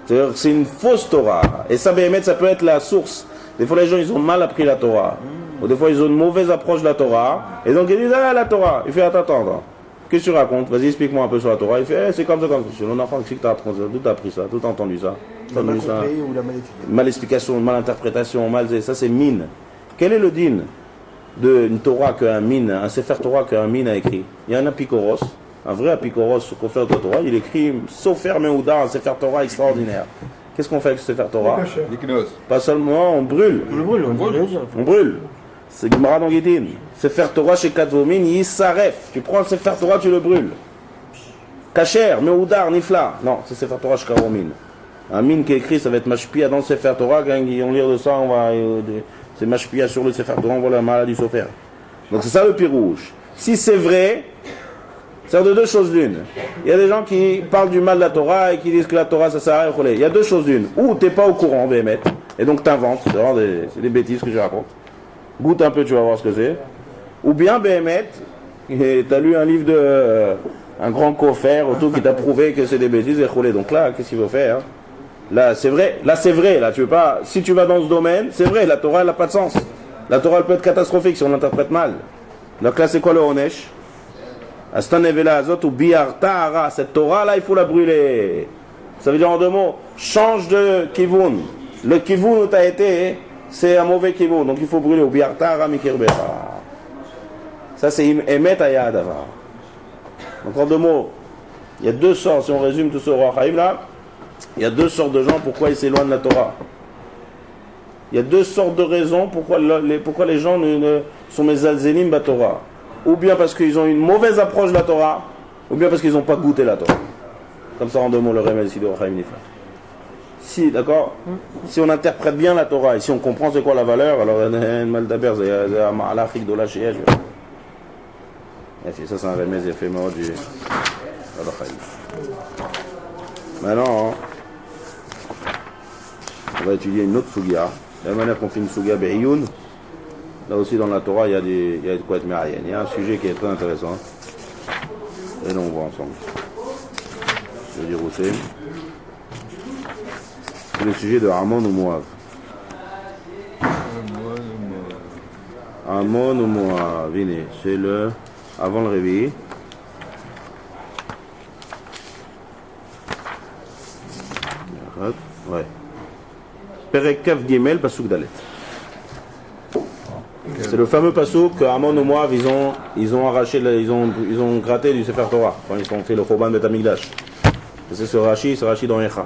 C'est-à-dire que c'est une fausse Torah. Et ça, Behemet, ça peut être la source. Des fois, les gens, ils ont mal appris la Torah. Ou des fois, ils ont une mauvaise approche de la Torah. Et donc, ils disent, ah, la Torah. Il fait, attends. Qu'est-ce que tu racontes? Vas-y, explique-moi un peu sur la Torah. Il fait, c'est comme ça. C'est mon enfant, qu'est-ce que tu as appris ça? D'où tu as appris ça? D'où tu as entendu ça? La mal compris ou la mal étudiée. Mal explication, mal interprétation, ça c'est mine. Quel est le din d'une Torah qu'un mine, un Sefer Torah qu'un mine a écrit? Il y a un apikoros, un vrai apikoros, confère de Torah. Il écrit Sofer Mehouda, un Sefer Torah extraordinaire. Qu'est-ce qu'on fait avec ce Sefer Torah? Pas seulement, on brûle. On brûle. C'est Gemara dans Gittin. Sefer Torah chez Kadvomin, Yissaref. Tu prends le Sefer Torah, tu le brûles. Kacher, Mehoudar, Nifla. Non, c'est Sefer Torah chez Kadvomin. Un mine qui est écrit, ça va être Mashpia dans le Sefer Torah. Quand ils vont lire de ça, c'est Mashpia sur le Sefer Torah, on voit la maladie du Sofer. Donc c'est ça le pirouge. Si c'est vrai, c'est de deux choses l'une. Il y a des gens qui parlent du mal de la Torah et qui disent que la Torah ça sert à rien. Il y a deux choses l'une. Ou tu n'es pas au courant, Béhémet, et donc tu inventes. C'est des bêtises que je raconte. Goûte un peu, tu vas voir ce que c'est. Ou bien Béhémet, tu as lu un livre de un grand coffre autour qui t'a prouvé que c'est des bêtises et roulé. Donc là, qu'est-ce qu'il faut faire? Là, c'est vrai. Là, tu veux pas. Si tu vas dans ce domaine, c'est vrai. La Torah, elle n'a pas de sens. La Torah, elle peut être catastrophique si on l'interprète mal. Donc là, c'est quoi le Honesh? Astan Evela Azot ou Biartara. Cette Torah là, il faut la brûler. Ça veut dire en deux mots, change de kivun. Le kivun où tu as été, c'est un mauvais kivun. Donc il faut brûler. Ou Biartara Mikirbera. Ça, c'est Emet Ayadava. Donc en deux mots, il y a deux sortes, si on résume tout ce roi Chaim là, il y a deux sortes de gens pourquoi ils s'éloignent de la Torah. Il y a deux sortes de raisons pourquoi les gens sont mes alzénim ba Torah. Ou bien parce qu'ils ont une mauvaise approche de la Torah, ou bien parce qu'ils n'ont pas goûté la Torah. Comme ça en deux mots le remède ici de Roi Chaim Nifla. Si, d'accord? Si on interprète bien la Torah et si on comprend c'est quoi la valeur, alors mal d'abord c'est à l'Afrique de la Shia. Ça c'est un remède éphémère du Roi Chaim. Maintenant, on va étudier une autre sugia. De la manière qu'on fait une sugia be'iyun, là aussi dans la Torah, il y a de quoi être mérienne. Il y a un sujet qui est très intéressant. Et là, on voit ensemble. Je vais dire où c'est. C'est le sujet de Amon ou Moab. Amon ou Moab, venez. C'est le avant le réveil. Ouais. Perek Kaf Gimel, Pasuk Dalet. C'est le fameux Pasuk que Amon ou Moab, ils ont arraché, ils ont gratté du Sefer Torah quand ils ont fait le Choban Bet Hamikdash. C'est ce Rashi dans Echa.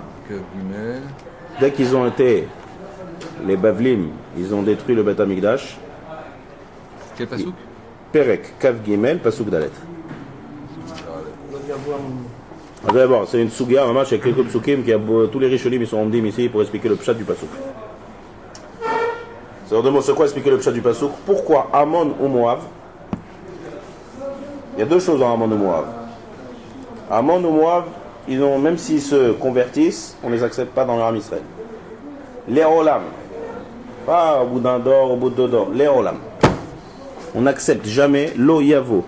Dès qu'ils ont été les Bavlim, ils ont détruit le Bet Hamikdash. Quel Pasuk? Perek Kaf Gimel, Pasuk Dalet. D'abord, c'est une sugia, maman, chez quelques psukim, tous les rishonim ils sont omdim ici pour expliquer le pshat du pasuk. C'est quoi expliquer le pshat du pasuk? Pourquoi Amon ou Moab? Il y a deux choses en Amon ou Moab. Amon ou Moab, même s'ils se convertissent, on ne les accepte pas dans leur Israël. Les Olam, pas au bout d'un d'or, au bout de deux d'or, les Olam. On n'accepte jamais lo yavo,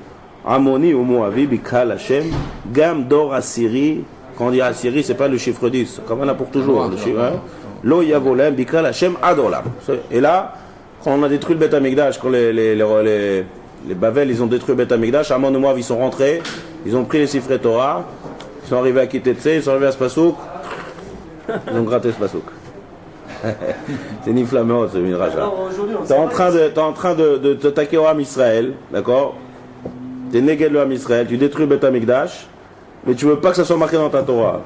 Amoni ou Moavi, Bikal Hashem, Gam d'or Assyrie. Quand on dit Assyrie, c'est pas le chiffre 10, comme on a pour toujours. Lo yavo lem, Bikal Hashem, Adolam. Et là, quand on a détruit le Beth Amikdash, quand les Bavel, ils ont détruit le Beth Amikdash, Amon ou Moab, ils sont rentrés, ils ont pris les Sifrei Torah, ils sont arrivés à Kitetse, ils sont arrivés à Spasouk, ils ont gratté Spasouk. C'est ni flammeau, c'est une raja. T'es en train de t'attaquer au Ham Israël, d'accord? T'es négé le Ham Israël, tu détruis le Beth Amikdash, mais tu veux pas que ça soit marqué dans ta Torah.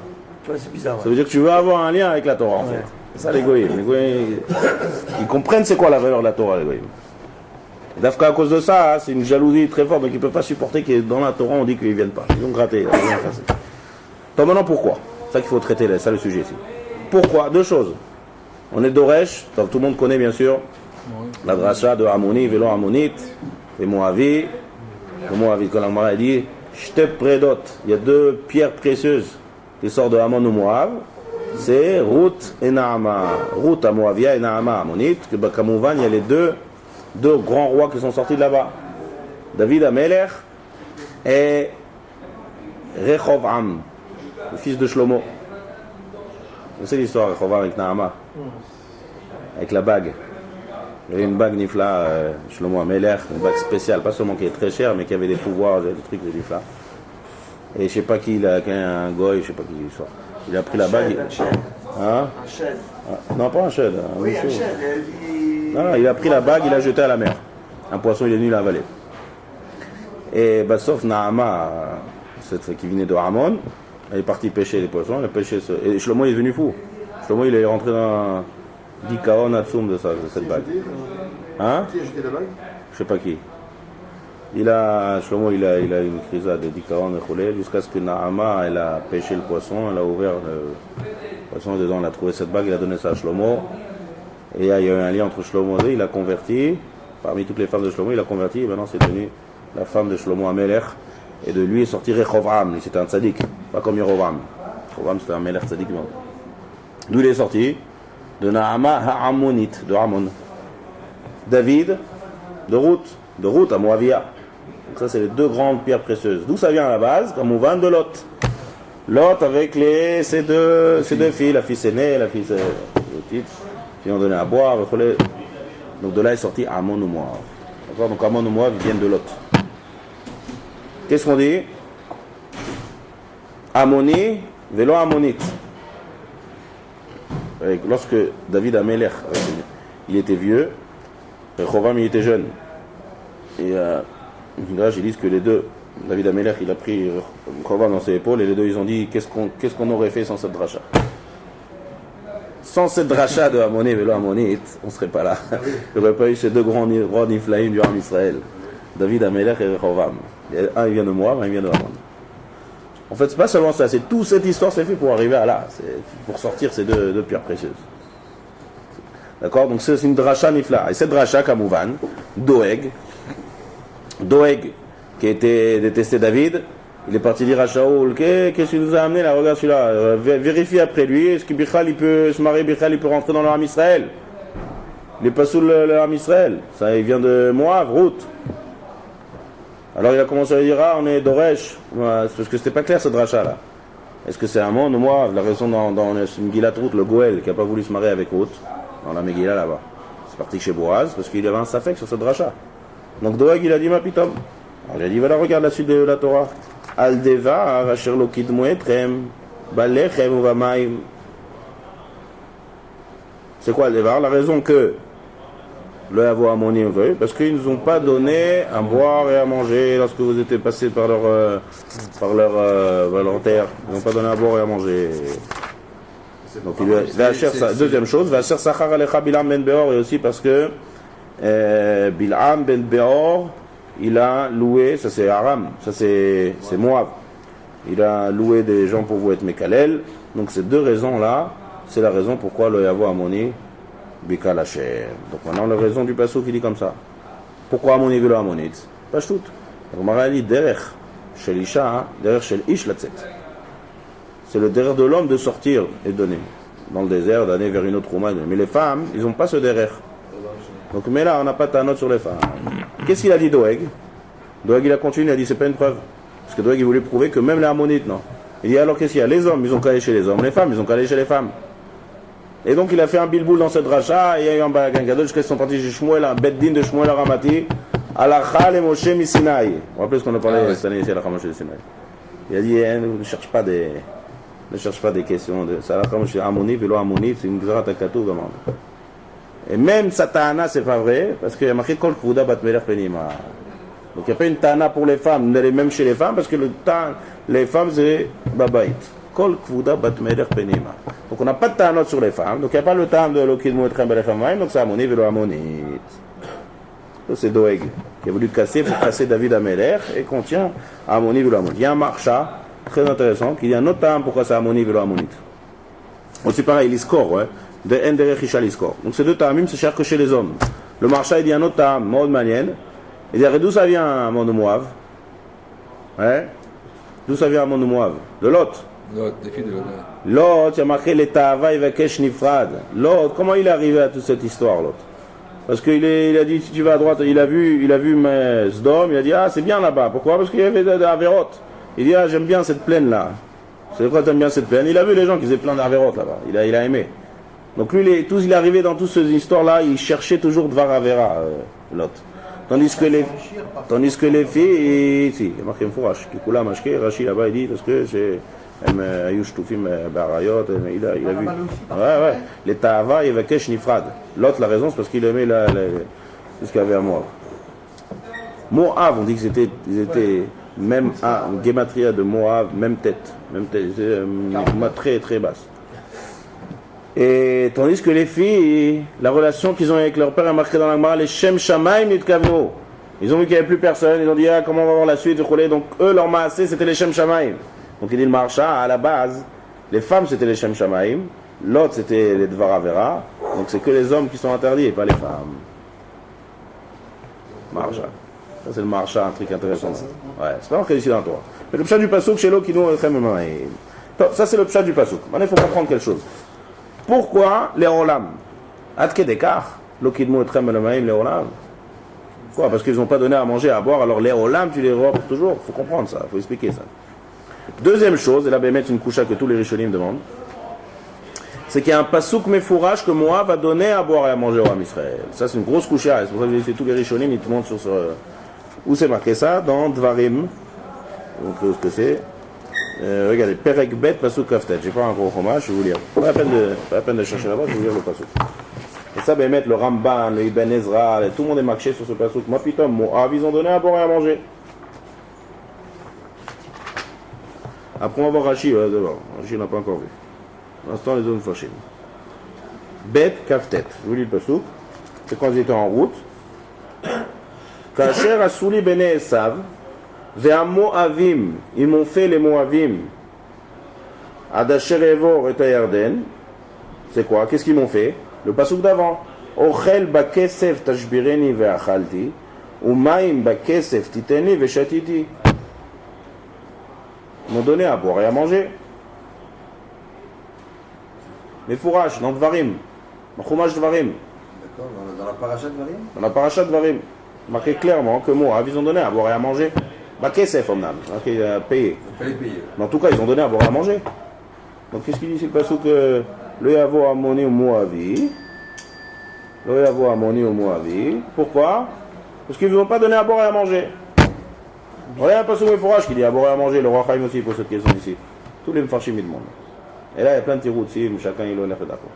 Ouais, c'est bizarre. Ça veut dire que tu veux avoir un lien avec la Torah, en fait. C'est ça les goïms. Les goïms, ils comprennent c'est quoi la valeur de la Torah, les goïms. Et d'Afka, à cause de ça, c'est une jalousie très forte, donc ils ne peuvent pas supporter que dans la Torah on dit qu'ils ne viennent pas. Ils ont gratté. Donc maintenant pourquoi? C'est ça qu'il faut traiter, c'est ça le sujet ici. Pourquoi? Deux choses. On est d'Oresh, tout le monde connaît bien sûr la dracha de Amoni, Vélo Amonite, et Moavi. Le Moavi, quand la Gemara dit Shtep Predot, il y a deux pierres précieuses qui sortent de Amon ou Moab, c'est Ruth et Naama. Ruth à Moavia et Naama à Amonite, que Kamouvan, il y a les deux grands rois qui sont sortis de là-bas. David Amelech et Rechovam, le fils de Shlomo. C'est l'histoire de Rechovam avec Naama, avec la bague. Il y avait une bague nifla, Shlomo Amelech, une bague spéciale, pas seulement qui est très chère, mais qui avait des pouvoirs, des trucs de nifla. Et je sais pas qui, un goy, je sais pas qui il sort. Il a pris la bague. Hein? Un chef. Non, pas un chef. Oui, un chef. Non, il a pris la bague, il l'a jetée à la mer. Un poisson, il est venu l'avaler. Et sauf Naama, qui venait de Ramon, elle est partie pêcher les poissons, elle a pêché et Shlomo il est devenu fou. Shlomo il est rentré dans 10 kaon atsum de cette bague. Hein? Qui a jeté la bague? Je sais pas qui. Shlomo il a une crise de 10 kaon et jusqu'à ce que Naama elle a pêché le poisson, elle a ouvert le poisson dedans, elle a trouvé cette bague, il a donné ça à Shlomo. Et il y a eu un lien entre Shlomo et il a converti, parmi toutes les femmes de Shlomo, il a converti, et maintenant c'est devenu la femme de Shlomo Amelech, et de lui est sorti Rechovam, lui c'était un tzaddik, pas comme Yerovam. Rechovam c'était un Melech tzaddik. D'où il est sorti de Naama Ha'amonite, de Ramon. David, de Ruth à Moavia. Donc ça c'est les deux grandes pierres précieuses. D'où ça vient à la base? Comme on vend de Lot. Lot avec ses deux filles, la fille aînée et la fille petite. Qui ont donné à boire, donc de là est sorti Amon ou Moab. D'accord? Donc Amon ou Moab viennent de Lot. Qu'est-ce qu'on dit? Amoni, vélo Amonite. Lorsque David Amelech, il était vieux, Rechovam il était jeune. Et là ils disent que les deux, David Amelech il a pris Rechovam dans ses épaules et les deux ils ont dit qu'est-ce qu'on aurait fait sans cette dracha? Sans cette dracha de Amoni, Vélo Amonite, on ne serait pas là. Il n'y aurait pas eu ces deux grands niflaïm du Ham Israël. David Amelech et Rechovam. Un il vient de Moab, un il vient de Amon. En fait, c'est pas seulement ça, c'est toute cette histoire, c'est fait pour arriver à là. C'est pour sortir ces deux pierres précieuses. D'accord? Donc c'est une dracha nifla. Et cette dracha, Kamouvan, Doeg, qui était détesté David, il est parti dire à Shaoul, qu'est-ce que tu nous as amené là? Regarde celui-là, vérifie après lui, est-ce que Bichal il peut se marier, Bichal il peut rentrer dans le Ham Israël? Il n'est pas sous le Ham Israël, ça il vient de Moab, Ruth. Alors il a commencé à dire, on est d'Oresh, parce que c'était pas clair ce dracha là. Est-ce que c'est Amon ou Moab? La raison dans Megillat Ruth, le Goël qui n'a pas voulu se marier avec Ruth, dans la Megillah là-bas. C'est parti chez Boaz, parce qu'il avait un safek sur ce dracha. Donc Doeg il a dit, ma pitom. Alors il a dit, voilà, regarde la suite de la Torah. Aldeva, Asher lo kidmu etrem, balechem ou vamaim. C'est quoi Aldeva? La raison que le Havo Amoni veut, parce qu'ils ne nous ont pas donné à boire et à manger lorsque vous étiez passés par leur terre. Ils n'ont pas donné à boire et à manger. Donc il va chercher deuxième chose, va chercher Sachar Alecha Bilam ben Beor, et aussi parce que Bilam ben Beor il a loué, ça c'est Aram, ça c'est Moab. Il a loué des gens pour vous être Mekalel. Donc ces deux raisons-là, c'est la raison pourquoi le Yavo Amoni Bikal Hashem. Donc maintenant la raison du passage qui dit comme ça. Pourquoi Amoni veut le Amonite? Pas tout. Donc Mara dit Derech. chez l'Isha, derrière chez l'Ish la tzet. C'est le derrière de l'homme de sortir et donner. Dans le désert, d'aller vers une autre Rouma. Mais les femmes, ils n'ont pas ce derrière. Donc, mais là, on n'a pas ta note sur les femmes. Qu'est-ce qu'il a dit Doeg? Doeg, il a continué, il a dit c'est pas une preuve. Parce que Doeg, il voulait prouver que même les Ammonites, non. Il dit alors qu'est-ce qu'il y a? Les hommes, ils ont qu'à aller chez les hommes. Les femmes, ils ont qu'à aller chez les femmes. Et donc, il a fait un bilboul dans cette rachat. Et il y a eu un balagan gadol jusqu'à ce qu'ils sont partis chez Shmuel, un beddin de Shmuel Aramati. Alachal et Moshe Misinaï. Vous vous rappelez ce qu'on a parlé cette année ici à la Moshe Misinaï. Il a dit ne cherche pas des questions. C'est la Moshe Amonif, vélo Amonif, c'est une gzarat akatou vraiment. Et même sa ta'ana, c'est pas vrai, parce qu'il y a marqué Kol Kvouda Bat Melech Penima. Donc il n'y a pas une ta'ana pour les femmes, même chez les femmes, parce que les femmes c'est Babaït. Kol Kvouda Bat Melech Penima. Donc on n'a pas de ta'anot sur les femmes, donc il n'y a pas le ta'an de Lokid Mouetrem Belechamaim, donc c'est Amonif, vélo Amonit. C'est Doeg qui a voulu casser pour casser David Amelech et contient Ammoni vélo Ammonite. Il y a un marcha très intéressant qui dit un autre terme pour casser Ammoni vélo Ammonite. C'est pareil, l'iscor, ouais. De Enderech Isha l'iscor. Donc ces deux tamim, c'est cher que chez les hommes. Le marcha il dit un autre tam, mode manienne. Il dit d'où ça vient un monde de Moab? Ouais. D'où ça vient un monde de Moab? De Lot. Lot, des filles de Lot. Lot, il y a marqué les Tava Ivakesh Nifrad. Lot, comment il est arrivé à toute cette histoire, Lot? Parce qu'il a dit, si tu vas à droite, il a vu Sdom, il a dit, ah, c'est bien là-bas. Pourquoi? Parce qu'il y avait des Avérotes. Il dit, ah, j'aime bien cette plaine-là. C'est pourquoi tu aimes bien cette plaine? Il a vu les gens qui faisaient plein d'Avérotes là-bas. Il a aimé. Donc lui, il est arrivé dans toutes ces histoires-là, il cherchait toujours Dvar Avera, Lot. Tandis que les filles, ici, il y a marqué Mfourash, qui coula Mashke, Rashi là-bas, il dit, parce que c'est. Ayush Toufim Barayot, il a vu. Ouais. Les Ta'ava et Vakesh Nifrad. L'autre, la raison, c'est parce qu'il aimait ce qu'il y avait à Moab. Moab, on dit qu'ils étaient même à Gematria de Moab, même tête, très très basse. Et tandis que les filles, la relation qu'ils ont avec leur père est marquée dans la Gemara, les Shem Shamaim Nitkavno. Ils ont vu qu'il n'y avait plus personne, ils ont dit, ah, comment on va voir la suite, donc eux, leur maasé, c'était les Shem Shamaim. Donc il dit le marcha, à la base, les femmes c'était les Shem Shamaim, l'autre c'était les Dvar Avera, donc c'est que les hommes qui sont interdits et pas les femmes. Marcha. Ça c'est le marcha, un truc intéressant. Ouais, c'est pas marqué ici dans toi. Mais le pshat du pasouk, chez l'eau qui nous ça c'est le pshat du pasouk. Maintenant il faut comprendre quelque chose. Pourquoi les Olam? Atke Dekar, l'eau qui nous les Olam. Pourquoi? Parce qu'ils n'ont pas donné à manger, à boire, alors les Olam tu les vois pour toujours. Il faut comprendre ça, il faut expliquer ça. Deuxième chose, et là ben mettre une coucha que tous les Rishonim demandent, c'est qu'il y a un pasouk mefourage que Moab va donner à boire et à manger au Ham Israël. Ça c'est une grosse coucha, c'est pour ça que j'ai fait tous les Rishonim, ils te montrent sur ce... Où c'est marqué ça? Dans Dvarim. Donc ce que c'est. Regardez, Perek Bet pasouk kaftet. J'ai pas un gros hommage, je vais vous lire. Pas la peine de chercher là-bas, je vais vous lire le pasouk. Et ça ben mettre le Ramban, le Ibn Ezra, tout le monde est marqué sur ce pasouk. Moi putain, Moab, ils ont donné à boire et à manger. Après, on va voir Rashi, d'abord. Rashi n'a pas encore vu. Pour l'instant, les zones fâchées. Bet kaftet. Je vous lis le pasouk. C'est quand ils étaient en route. Kacher Assouli Bene Esav. Ve'am Moavim. Ils m'ont fait les Moavim. Adasher Evor et Yarden. C'est quoi? Qu'est-ce qu'ils m'ont fait? Le pasouk d'avant. Ochel bakesef tashbireni ve'achalti. Umaim bakesef titeni ve'shatiti. Ils m'ont donné à boire et à manger. Les fourrages, dans Dvarim. Le chumage Dvarim. D'accord, dans la paracha de Dvarim? Dans la paracha Dvarim. Marqué clairement que moi, ils ont donné à boire et à manger. Bakesef, omnam. Marqué à payer. Il fallait payer. Mais en tout cas, ils ont donné à boire et à manger. Donc qu'est-ce qu'il dit? C'est le pasouk que le Yavo Amoni au Moavi. Le Yavo Amoni au Moavi. Pourquoi? Parce qu'ils ne ont pas donné à boire et à manger. Regarde pas sur mes fourrages qui dit à boire et à manger, le roi Chaim aussi pose cette question ici. Tous les mfarchim ils demandent. Et là il y a plein de tiroutes ici, mais chacun il en a fait d'accord.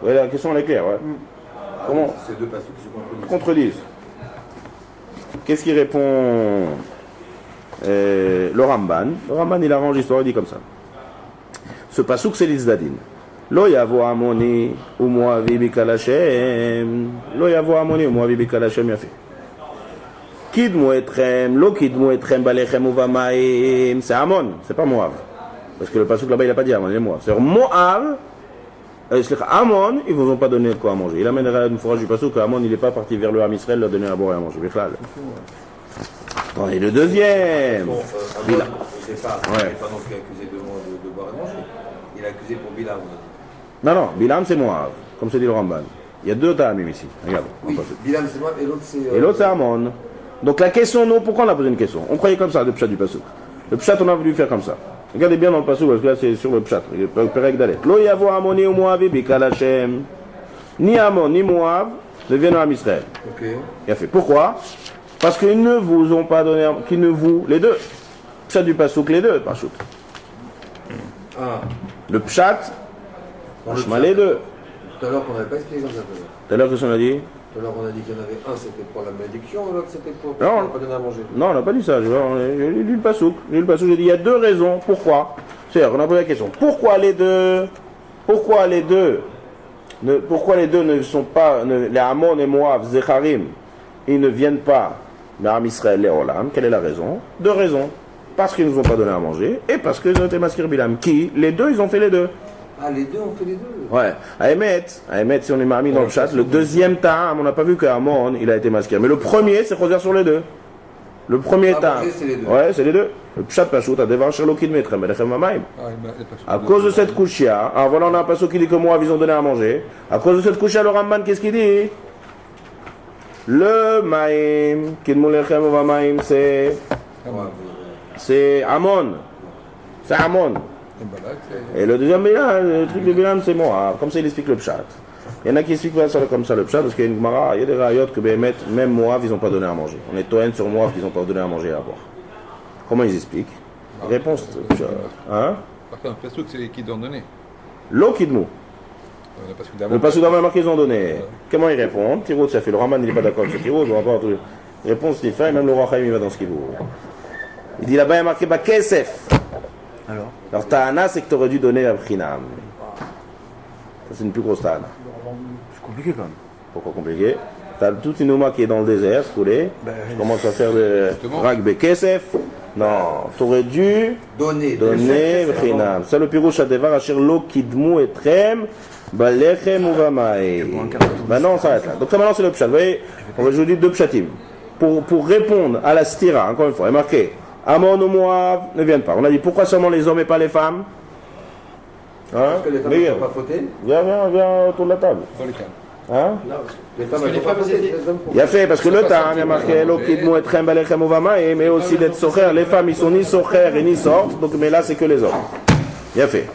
Vous voyez la question elle est claire, ouais. Comment? C'est deux passouk qui se contredisent. Qu'est-ce qu'il répond le Ramban? Le Ramban il arrange l'histoire, il dit comme ça. Ce pasouk c'est l'Izdadin. Lo yavo amoni ou moavi bikalashem. Lo yavo amoni ou moavi bikalashem yafé. Kidmu etrem, lo kidmu etrem balechem uvamaim, c'est Amon, c'est pas Moab. Parce que le pasouk là-bas il n'a pas dit Amon, il est Moab. C'est Moab, Amon, ils vous ont pas donné de quoi à manger. Il amène une fourrage du pasouk, Amon il n'est pas parti vers le Ham Israël, il a donné à boire et à manger. Attendez, le deuxième. Bon, Bilam. au départ, Ouais. il n'est pas non plus accusé de boire et manger. Il est accusé pour Bilam, on a dit. Non, non, Bilam c'est Moab, comme se dit le Ramban. Il y a deux Ta'amim ici. Regarde. on Oui, passe. Bilam c'est moi et l'autre c'est. Et l'autre c'est Amon. Donc la question, nous, pourquoi on a posé une question? On croyait comme ça, le pshat du Passouk. Le pshat, on a voulu faire comme ça. Regardez bien dans le Passouk, parce que là c'est sur le pshat. Le Perek Dalet. Lo yavo Amoni ou Moavi bikal Hashem. Ni Amon ni Moab ne viennent à Israël. Ok. Il a fait. Pourquoi? Parce qu'ils ne vous ont pas donné, qu'ils ne vous, les deux. Pshat du Passouk, les deux, Pashouk. Ah, Le pshat, dans le franchement, chat. les deux. Tout à l'heure qu'on n'avait pas expliqué comme ça. Tout à l'heure. Tout à l'heure, qu'est-ce qu'on a dit? Tout à l'heure on a dit qu'il y en avait un c'était pour la malédiction et l'autre c'était pour Non. ne pas donner à manger. Non, on n'a pas dit ça. J'ai lu le Passouk. J'ai dit il y a deux raisons. Pourquoi? C'est-à-dire, on a posé la question. Pourquoi les deux ne sont pas, les Amon et Moab, Zecharim, ils ne viennent pas vers Israël et Olam? Quelle est la raison? Deux raisons. Parce qu'ils ne nous ont pas donné à manger et parce qu'ils ont été maskir Bilam. Qui? Les deux, ils ont fait les deux. Ah, les deux, on fait les deux. Ouais. À Emet, si on est marmi dans le chat, le deuxième Ta'am, on n'a pas vu qu'Amon, il a été masqué. Mais le premier, c'est Choser sur les deux. Le premier Ah, Ta'am. manger, c'est les deux. Ouais, c'est les deux. Le Pshat Pashut, a devar Sherlokin Metrem, Belechem Mamaim. À cause de cette couchia, alors voilà, on a un passage qui dit que moi, ils ont donné à manger. À cause de cette couchia, le Ramban, qu'est-ce qu'il dit? Le Maïm, Kidmulechem Mamaim, c'est Amon. C'est Amon. Et le deuxième Bilam, le truc de Bilam, c'est moi. Comme ça, il explique le Pshat. Il y en a qui expliquent ça comme ça le Pshat, parce qu'il y a une Gemara, il y a des rayotes que même Moab, ils n'ont pas donné à manger. On est tohen sur Moab qu'ils n'ont pas donné à manger et à boire. Comment ils expliquent? Réponse. Hein? Par contre, le Passouk, c'est qui doit en donner. L'eau Kidmu. Le Passouk d'avant marqué, ils ont donné. Comment ils répondent? Tirot, ça fait. Le Raman, il n'est pas d'accord avec ce Tirot, il va avoir tout. Réponse, c'est fait, même le Roi Chaim, il va dans ce qu'il veut. Il dit là-bas, il y a marqué Kesef. Alors, Ta'ana, c'est que tu aurais dû donner à Brinam. Ça, c'est une plus grosse Ta'ana. C'est compliqué quand même. Pourquoi compliqué? T'as toute une Ouma qui est dans le désert, coulé. Tu commences à faire le Ragbe Kesef. Non, tu aurais dû donner Brinam. Ça, le Pirouche à Devar, Asher Lo Kidmu et Trem, Balechem ou Vamae. Maintenant, on s'arrête là. Donc, ça, maintenant, c'est le Pshat. Vous voyez, on va jouer deux Pshatim. Pour répondre à la stira, encore une fois, il est marqué Amon ou Moab ne viennent pas. On a dit pourquoi seulement les hommes et pas les femmes? Hein? Parce que les femmes ne sont pas fautées. Viens autour de la table. Dans les cas. Hein? Non, Les femmes que ne les sont pas femmes fautées. étaient- Les hommes Il a fait parce que le temps, il y a marqué Lokidmu et Trem Balechem Ovamae, mais aussi d'être socher. Les femmes, ils sont ni socher et ni sortent, donc mais là c'est que les hommes. Il a fait.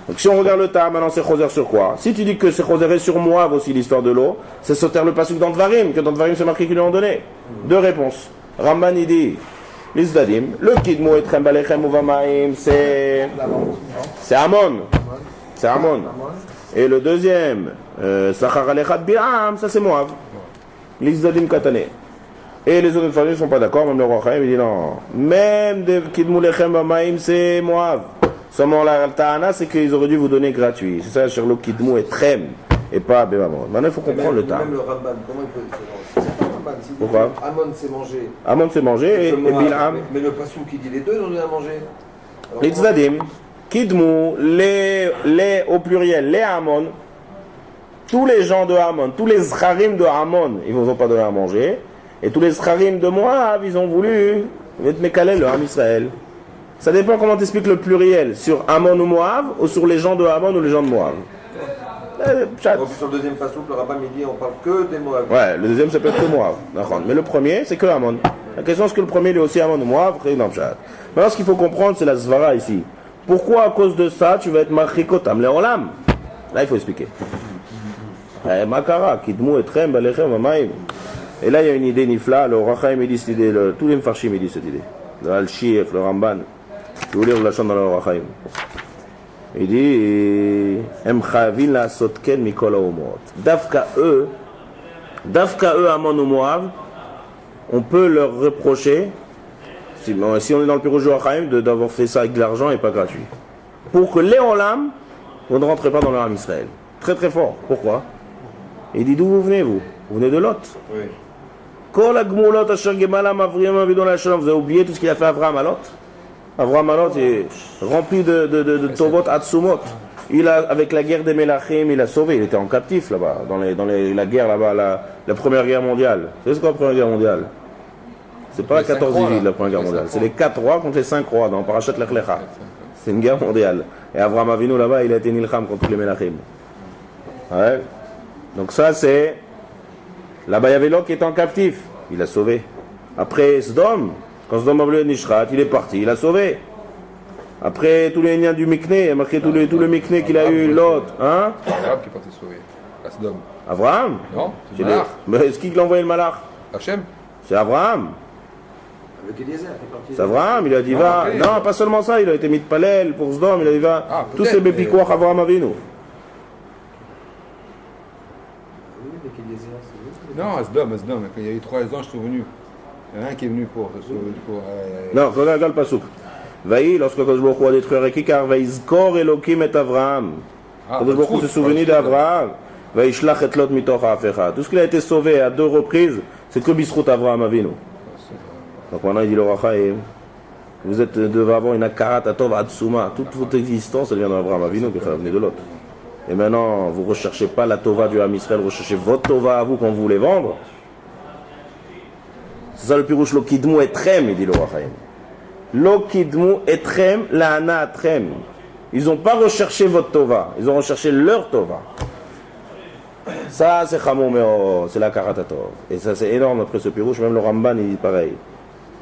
Donc si on regarde le temps, maintenant c'est Choser sur quoi? Si tu dis que c'est Choser sur Moab aussi l'histoire de l'eau, c'est sauter le pasuk dans Dvarim, que dans Dvarim c'est marqué qu'ils lui ont donné. Deux réponses. Ramban il dit l'Izdadim, le Kidmu et Trem Balechem Ovamae, c'est Amon. C'est Amon. Et le deuxième, Sachar Alechat Bi'am, ça c'est Moab. L'Izdadim Katane. Et les autres familles ne sont pas d'accord, même le Roi Chaim, il dit non. Même de Kidmu Lechem Bamaim, c'est Moab. Seulement la Ta'ana, c'est qu'ils auraient dû vous donner gratuit. C'est ça, Sherlock Kidmu et Trem, et pas Bemamon. Maintenant, il faut comprendre le temps. Même le Ramban, comment il peut. C'est pas le Ramban. S'il dit Pourquoi? que Amon c'est manger. Amon c'est manger et Bilam. Mais le Passouk qui dit les deux, ils ont donné à manger. Alors, Les Tzvadim, Kidmu, les au pluriel, les Amon, tous les gens de Amon, tous les Zcharim de Amon, ils ne vous ont pas donné à manger. Et tous les Zcharim de Moab, ils ont voulu mettre Mekalel, le Ham Israël. Ça dépend comment tu expliques le pluriel, sur Amon ou Moab, ou sur les gens de Amon ou les gens de Moab. donc sur le deuxième Passouk, le Rabbin il dit on parle que des Moabites. Ouais, le deuxième ça peut être que Moab. D'accord. Mais le premier, c'est que Amon. La question est-ce que le premier il est aussi Amon ou Moab? Maintenant, ce qu'il faut comprendre, c'est la Zvara ici. Pourquoi à cause de ça, tu vas être Machikotam, les Olam? Là, il faut expliquer. Makara, Kidmu, Etrem, Balechem, Mamaim. Et là, il y a une idée nifla, le Rachaim il dit cette idée, tous les Mfarshim il dit cette idée. Le Al-Shief, le Ramban. Je vais vous lire la chanson dans le Rachaim. Il dit Em Chavin la Sotken Mikol Haomot. Dafka eux, Amon ou Moab, on peut leur reprocher, si on est dans le Pirouge du Rachaim, d'avoir fait ça avec de l'argent et pas gratuit. Pour que les Olam, vous ne rentrez pas dans le Ham Israël. Très très fort. Pourquoi? Il dit d'où vous venez vous? Vous venez de Lot. Oui. Kol Agmulot Asher Gemalam Avriam Avidon Lachalom. Vous avez oublié tout ce qu'il a fait Avram à Lot? Avram à Lot est rempli de Tovot Atsumot. Avec la guerre des Melachim, il a sauvé. Il était en captif là-bas, dans la guerre là-bas, la Première Guerre mondiale. C'est quoi la Première Guerre mondiale? C'est pas la Les cinq 14 rois, de la là. Première Guerre Les mondiale. cinq C'est les 4 rois contre les 5 rois dans Parashat Lech Lecha. C'est une guerre mondiale. Et Avraham Avinu là-bas, il a été Nilcham contre tous les Menachim. Ouais. Donc ça c'est... Là-bas il y avait Lot qui était en captif. Il a sauvé. Après Sdom, quand Sdom a voulu Nishrat, il est parti, il a sauvé. Après tous les liens du Mikné, il a marqué tout le Mikné qu'il a eu, Lot. Hein? C'est Abraham qui est parti sauver. La Sodome. Avraham? Non, c'est C'est Malach. Mais est-ce qui l'a envoyé le Malach? Hachem. C'est Avraham. Avec Eliezer, il est parti. C'est Avraham, il a dit Non, va. après, Non, pas seulement ça, il a été mis de Palel pour Sdom, il a dit va. Ah, Tous peut-être, ces bépikours Avraham Avinu. Oui, avec Eliezer, c'est lui. Non, Sodome. Quand il y a eu 3 anges qui sont venus. Il y en a un qui est venu pour Non, regarde le pasouk. Vaï, lorsque Kadosh Baruch Hu a détruit Rekikar, Vaïzkor Elokim et Avraham. Kadosh Baruch Hu s'est souvenu d'Avraham. Vaïshlach et Lot mitoch ha'afecha. Tout ce qu'il a été sauvé à 2 reprises, c'est que Bisrout Avraham Avinu. Donc maintenant il dit le Rachaim, vous devez avoir une akarat atov atsuma. Toute votre existence, elle vient d'Avraham Avinu, qui est de l'autre. Et maintenant, vous ne recherchez pas la tova du Ham Israël, vous recherchez votre tova à vous quand vous voulez vendre. C'est ça le pirouche, lo kidmu etrem, il dit le Rachaim. Lo kidmu etrem, la ana atrem. Ils n'ont pas recherché votre tova, ils ont recherché leur tova. Ça, c'est chamou, mais c'est la karatatov. Et ça, c'est énorme après ce pirouche, même le Ramban, il dit pareil.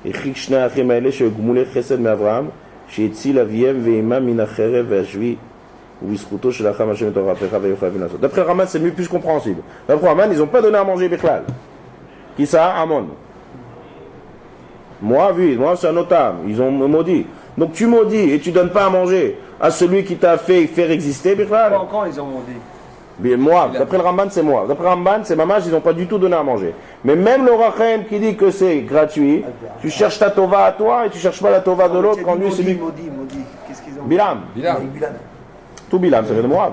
Et chik shne achim haele, shegmule chesed me Avraham, sheetzil aviem ve'imam min acherev ve'ashvi. D'après Raman, c'est mieux plus compréhensible. D'après Raman, ils n'ont pas donné à manger Bichlal. Qui ça? Amon. Moi, oui, moi c'est un otam. Ils ont maudit. Donc tu maudis et tu donnes pas à manger à celui qui t'a fait faire exister Bichlal. Quand ils ont maudit? Bien, moi, d'après le Ramban, c'est moi. D'après le Ramban, c'est Mamash, ils n'ont pas du tout donné à manger. Mais même le Rachem qui dit que c'est gratuit, tu cherches ta tova à toi et tu cherches pas la tova de l'autre quand lui c'est lui. Maudit. Qu'est-ce qu'ils ont? Bilam. Bilam. Tout Bilam, ça vient de Moab.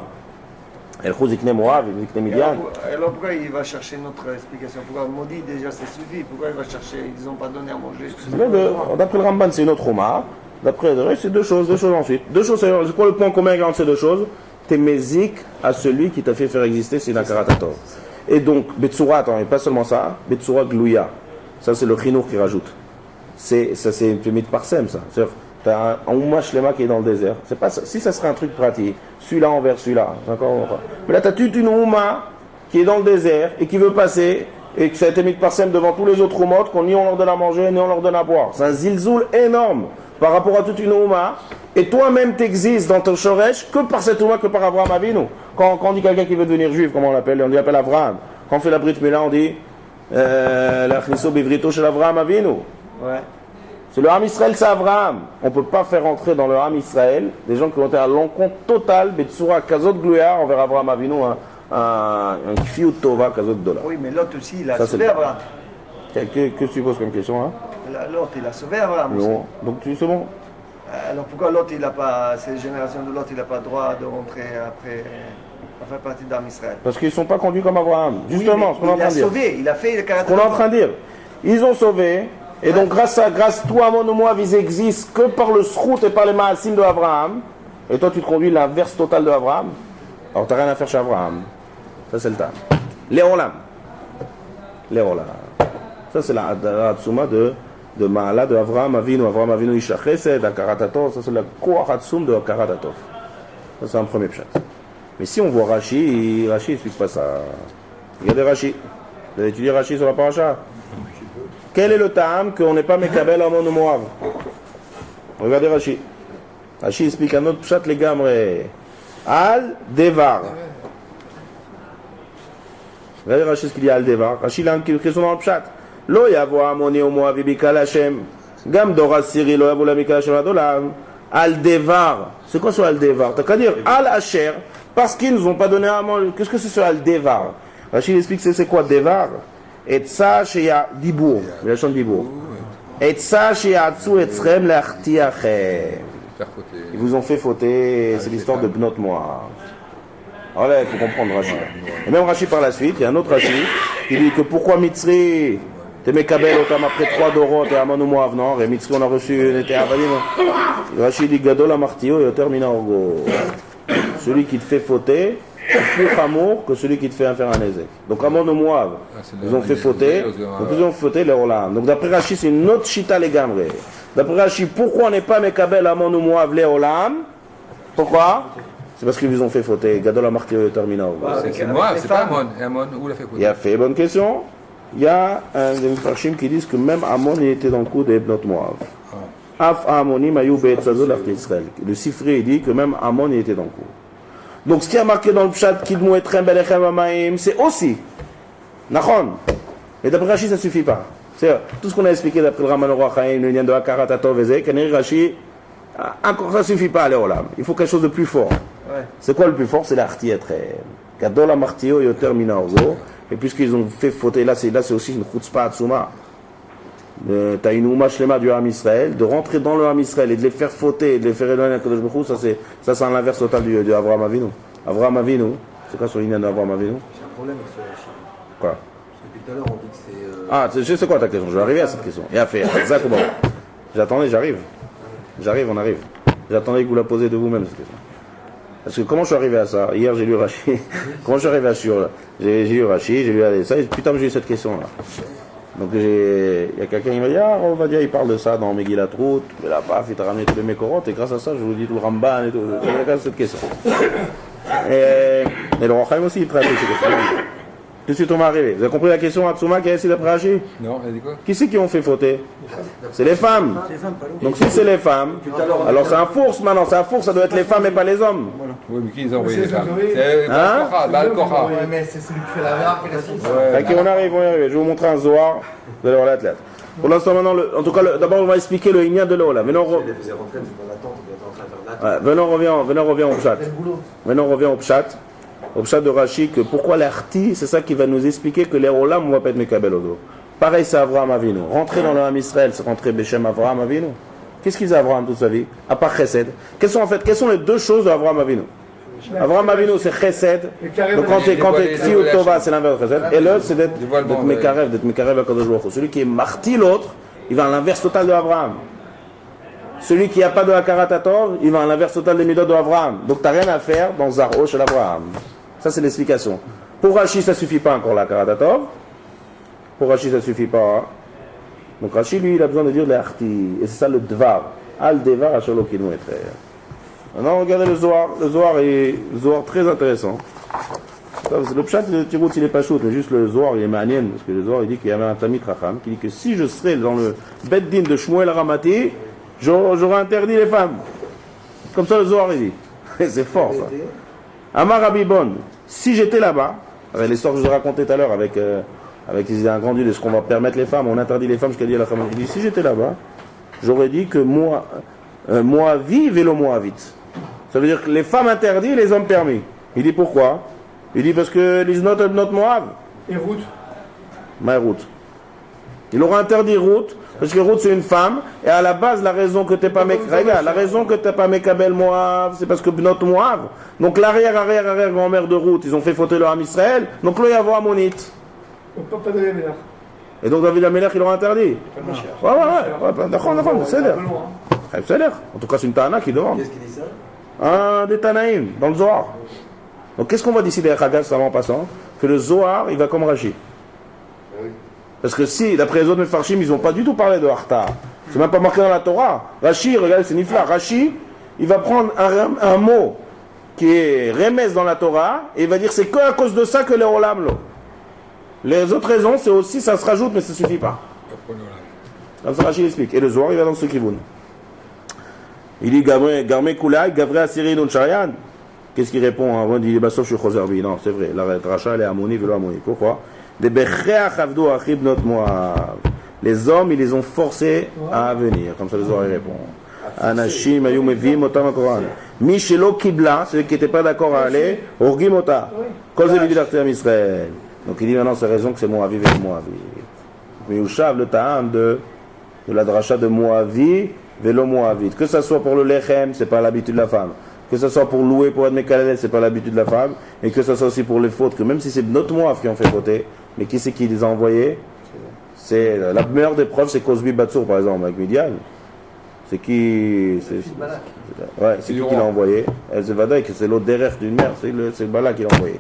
El Khuz ikne Moab, il ikne Midian. Alors pourquoi il va chercher notre explication? Pourquoi maudit déjà ça suffit? Pourquoi il va chercher? Ils n'ont pas donné à manger. D'après le Ramban, c'est une autre Roma. D'après le reste, c'est deux choses ensuite. Deux choses, c'est quoi le point commun entre ces deux choses? T'es mézik à celui qui t'a fait faire exister, c'est une karatator. Et donc, Betsura, attends, et pas seulement ça, Betsura Glouya. Ça, c'est le Chinour qui rajoute. Ça, c'est une pyramide parsem, ça. C'est-à-dire, t'as un Oumash Lema qui est dans le désert. C'est pas ça. Si ça serait un truc pratique, celui-là envers celui-là. D'accord. Mais là, t'as toute une Ouma qui est dans le désert et qui veut passer, et que ça a été mis de parsem devant tous les autres Oumotes, qu'on ni on leur donne à manger, ni on leur donne à boire. C'est un zilzoul énorme par rapport à toute une Ouma. Et toi-même t'existes dans ton Shoresh que par cette Ouma, que par Avraham Avinu. Quand on dit quelqu'un qui veut devenir juif, comment on l'appelle? On l'appelle Avraham. Quand on fait la Brit Mila, on dit l'Achniso Bivrito chez Avraham Avinu. Ouais. C'est le Ham Israël, c'est Avraham. On ne peut pas faire entrer dans le Ham Israël des gens qui ont été à l'encontre total, Betsura Kazot Glouya, envers Avraham Avinu, un Kfiut Tova Kazot Dola. Oui, mais l'autre aussi, il a Ça, sauvé c'est- Abraham. Que tu poses comme question, hein? L'autre, il a sauvé Abraham aussi. Non. Donc c'est bon. Alors pourquoi l'autre, il n'a pas, cette génération de l'autre, il n'a pas le droit de rentrer après, à faire partie d'Am Israël? Parce qu'ils ne sont pas conduits comme Avraham. Justement, Oui, ce qu'on est en mais train de il a dire. sauvé, il a fait le Ce caractère. qu'on est en train de dire. Ils ont sauvé, et donc grâce toi, Amon ou moi, ils existent que par le srout et par les maasim de Abraham. Et toi, tu te conduis l'inverse total de Abraham. Alors, tu n'as rien à faire chez Abraham. Ça, c'est le temps. Léolam. Ça, c'est la Hatsuma de Maala de Avraham Avinu. Avraham Avinu Isha Chesed, Akaratatov. Ça, c'est la Koach Hatsum de Akaratatov. Ça, c'est un premier pshat. Mais si on voit Rashi n'explique pas ça. Regardez Rashi. Vous avez étudié Rashi sur la paracha? Quel est le ta'am qu'on n'est pas Mekabel Amon ou Moav? Regardez Rashi. Rashi explique un autre pshat les gamres. Al Devar. Regardez Rashi ce qu'il dit Al Devar. Rashi il a une question dans le pshat. Lo yavo Amoni ou Moav bikal Hashem. Gam Dora Siri lo yavo la bikal Hashem adolam. Al Devar. C'est quoi ce Al Devar? T'as qu'à dire Al Asher parce qu'ils nous ont pas donné à manger. Qu'est-ce que c'est ce Al Devar? Rashi explique c'est quoi Devar? Et ça chez ya Dibour. Il a chanté Dibour. Et ça chez Yatsu etzrem l'artiachem. Faire fauter. Ils vous ont fait fauter, c'est l'histoire de Bnot Moab. Alors là, il faut comprendre Rashi. Et même Rashi par la suite, il y a un autre Rashi qui dit que pourquoi Mitzri, t'es Mekabel autant après 3 Dorot et Amon ou Moab, non? Et Mitzri, on a reçu, on était avalim. Rashi dit Gadol Amartio et Yoter Mina Orgo. Celui qui te fait fauter, plus Hamour que celui qui te fait faire un Ezek. Donc Amon ou Moab, ils ont fait fauter, donc ils ont fauté les Olam. Donc d'après Rashi, c'est une autre chita les gamrés. D'après Rashi, pourquoi on n'est pas Mekabel Amon ou Moab les Olam? Pourquoi? C'est parce qu'ils vous ont fait fauter. Gadol Amarti terminal. C'est Moab, c'est pas Amon. Amon, où l'a fait fauter? Il a fait, bonne question. Il y a un des Mfarshim qui disent que même Amon il était dans le coup des Ebnot Moab. Af Amonim Ayou Be'etzazol Arti Israël. Le Sifri dit que même Amon il était dans le coup. Donc ce qui a marqué dans le Pshat Kidmou Etrem Belechem Amaim, c'est aussi Nachon. Mais d'après Rashi, ça ne suffit pas. C'est tout ce qu'on a expliqué d'après le Raman Orochaim, le lien de Hakarat Atov et Zek, Rashi, encore ça ne suffit pas à l'Olam. Il faut quelque chose de plus fort. Ouais. C'est quoi le plus fort? C'est l'Arti Etrem. Gadol Amartio Yoter Minaorzo. Et puisqu'ils ont fait fauter, là c'est aussi une chutzpah atzuma. T'as une ouma shlema du Ham Israël, de rentrer dans le Ham Israël et de les faire fauter, et de les faire éloigner à Kadosh Baruch Hu, ça c'est l'inverse total du Avraham Avinu. Avraham Avinu, c'est quoi sur l'ignan d'Avraham Avinu? J'ai un problème avec ce Rashi. Quoi? Parce que depuis tout à l'heure, on dit que c'est. Ah, je sais quoi ta question, je vais arriver à cette question. Et à faire, exactement. J'attendais, j'arrive. J'arrive, on arrive. J'attendais que vous la posiez de vous-même cette question. Parce que comment je suis arrivé à ça? Hier j'ai lu Rashi. Comment je suis arrivé à Shur? J'ai lu Rashi, j'ai lu ça, et putain j'ai eu cette question-là. Donc il y a quelqu'un qui m'a dit, ah, on va dire, il parle de ça dans Megillat Ruth, et là, paf, il t'a ramené tous les Mekorot, et grâce à ça, je vous dis tout le Ramban et tout. Il y a grâce à cette question. Et le Rochaim aussi, il traite ces questions. Tout de suite, on va arriver. Vous avez compris la question, Atsuma, qui a essayé d'après Rashi? Non, elle dit quoi? Qui c'est qui ont fait fauter? C'est les femmes. Donc si c'est les femmes, alors c'est un fource maintenant, c'est un fource, ça doit être les femmes et pas les hommes. Oui, mais qui les a envoyés les femmes? C'est C'est Baal-Korah. Ouais, mais c'est celui qui fait la verre qui reste. Ok, on arrive. Je vais vous montrer un Zohar, vous allez voir l'athlète. Pour l'instant maintenant, en tout cas, d'abord on va expliquer le Ignan de l'Ola. Maintenant, Il les faisait rentrer dans la tente, il était en train de faire la tente. venons, on revient au Pshat. Maintenant, on revient au Pshat. Au Pshat de Rashi, que pourquoi l'Arti, c'est ça qui va nous expliquer que les Olam, on va pas être Mekabel Odo. Pareil, c'est Avraham Avinu. Rentrer dans le Ham Israël, c'est rentrer Beshem Avraham Avinu. Qu'est-ce qu'il a Avraham toute sa vie? À part Chesed. Quelles sont les deux choses d'Avraham Avinu? Avraham Avinu, c'est Chesed. Donc quand t'es Kfi ou Tova, c'est l'inverse de Chesed. Et l'autre, c'est d'être Mekarev à Kadosh Baruch Hu. Celui qui est marty l'autre, il va à l'inverse total de Avraham. Celui qui n'a pas de Hakarat Atov, il va à l'inverse total des Midot de Avraham. Donc t'as rien à faire dans Zaro chez l'Avraham. Ça, c'est l'explication. Pour Rashi, ça ne suffit pas encore la Karatatov. Pour Rashi, ça ne suffit pas. Donc Rashi, lui, il a besoin de dire les Arti. Et c'est ça le Dvar. Al Devar Asholo Kinu Etre. Maintenant, regardez le Zohar. Le Zohar est Zohar très intéressant. Le Pshat, le Tirout, il n'est pas chaud, mais juste le Zohar, il est manien. Parce que le Zohar, il dit qu'il y avait un Tamit Racham qui dit que si je serais dans le Bet Din de Shmuel Ramati, j'aurais interdit les femmes. Comme ça, le Zohar, il dit. C'est fort, ça. Amar Rabibon, si j'étais là-bas, avec l'histoire que je vous ai racontée tout à l'heure avec un grand dieu de ce qu'on va permettre les femmes, on interdit les femmes jusqu'à dire la femme. Il dit, si j'étais là-bas, j'aurais dit que Moavi vélo Moavite. Ça veut dire que les femmes interdites, les hommes permis. Il dit pourquoi? Il dit parce que les not Moav. Et route. Ma route. Il aura interdit route, parce que route c'est une femme, et à la base la raison que t'es pas Mekabel Moav, c'est parce que Bnot Moav. Donc l'arrière grand-mère de route, ils ont fait fauter le Ham Israël, donc là il y a Amonite. Donc pas de David Amelach. Et donc David Amelach il aura interdit. Ouais, d'accord, c'est l'air. C'est l'air. En tout cas c'est une Tana qui demande. Qu'est-ce qu'il dit ça? Un des Tanaïm, dans le Zohar. Donc qu'est-ce qu'on va décider à Chagas avant en passant? Que le Zohar il va comme Rashi. Parce que si, d'après les autres Mefarshim, ils n'ont pas du tout parlé de Harta. C'est même pas marqué dans la Torah. Rashi, regardez, c'est Nifla. Rashi, il va prendre un mot qui est remès dans la Torah, et il va dire c'est que à cause de ça que les Olam lo. Les autres raisons, c'est aussi, ça se rajoute, mais ça ne suffit pas. Comme ça, Rashi l'explique. Et le Zohar, il va dans ce kivoun. Il dit Garmé Koulay, Gavré Assyri non Charian. Qu'est-ce qu'il répond? Il dit Bassof, je suis Chozerbi. Non, c'est vrai. La Racha, elle est Amoni, Velo Amoni. Pourquoi? Les hommes, ils les ont forcés à venir. Comme ça, les Zohar répond. Anashim, Ayum, Evim, Otam, Koran. Mishelo Kibla, celui qui n'était pas d'accord à aller, Orgim, Ota. Cause de l'Artem Israël. Donc il dit maintenant, c'est raison que c'est Moavi et Moavi. Mais Ushav, le Ta'am de la dracha de Moavi, Velo Moavi. Que ça soit pour le Lechem, c'est pas l'habitude de la femme. Que ce soit pour louer, pour être Mekalel, c'est pas l'habitude de la femme, et que ce soit aussi pour les fautes, que même si c'est notre Moav qui ont fait fauter, mais qui c'est qui les a envoyés? C'est la meilleure des preuves, c'est Cosby Batsour par exemple avec Midian. C'est qui c'est qui l'a envoyé? Elle se vadaï que c'est l'autre derrière d'une mère, c'est le Balak qui l'a envoyé.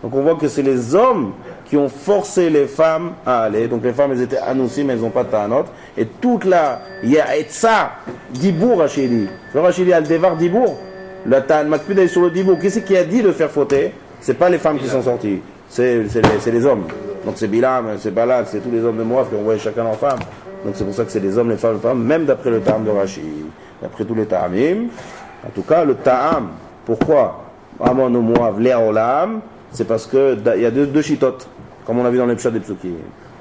Donc on voit que c'est les hommes qui ont forcé les femmes à aller. Donc les femmes, elles étaient annoncées, mais elles n'ont pas de ta'anot. Et toute la Ya'etza Dibour Rachidi. Le Rachidi al-Devar Dibour. La ta'an Makpid est sur le Dibour. Qui c'est qui a dit de faire fauter? C'est pas les femmes qui sont sorties, c'est les hommes. Donc c'est Bilam, c'est Balak, c'est tous les hommes de Moab qui ont envoyé chacun leur femme. Donc c'est pour ça que c'est les hommes, les femmes, même d'après le ta'am de Rachid. D'après tous les ta'amim. En tout cas, le ta'am, pourquoi Amon ou Moab, Léolam, c'est parce qu'il y a deux chitotes, comme on a vu dans les pshat des psukim.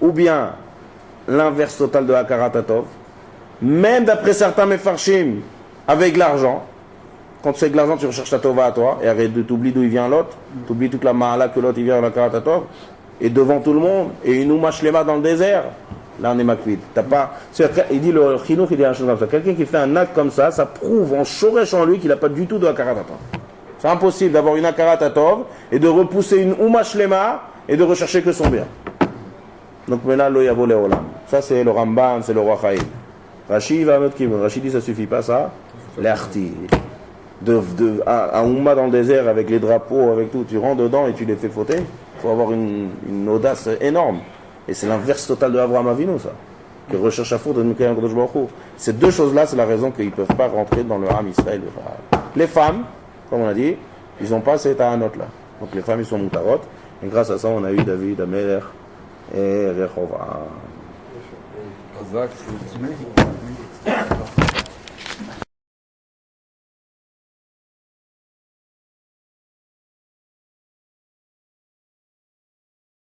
Ou bien l'inverse total de Hakaratatov, même d'après certains mefarshim, avec l'argent. Quand tu sais que l'argent, tu recherches ta tova à toi, et arrête de t'oublier d'où il vient l'autre, tu oublies toute la ma'ala que l'autre il vient à Hakaratatov, et devant tout le monde, et une oumashlema dans le désert. Là, on est makvid. T'as pas. Il dit le chinouk, il dit une chose comme ça. Quelqu'un qui fait un acte comme ça prouve en shoresh en lui qu'il n'a pas du tout de Hakaratatov. C'est impossible d'avoir une Hakaratatov et de repousser une oumashlema et de rechercher que son bien. Donc maintenant, lo yavo leolam. Ça, c'est le Ramban, c'est le Roi Chaim. Rachid va à notre kivon. Rachid dit ça suffit pas, ça. L'arti. Un Oumma dans le désert avec les drapeaux, avec tout, tu rentres dedans et tu les fais fauter. Il faut avoir une audace énorme. Et c'est l'inverse total de Avraham Avinu, ça. Qui recherche à foutre de Mikaïm Kodesh Baruch Hu. Ces deux choses-là, c'est la raison qu'ils ne peuvent pas rentrer dans le Ham Israël. Les femmes, comme on a dit, ils n'ont pas cette note là. Donc les femmes, ils sont moutarot. Et grâce à ça, on a eu David, Améler et Rechova. Razak, c'est magnifique.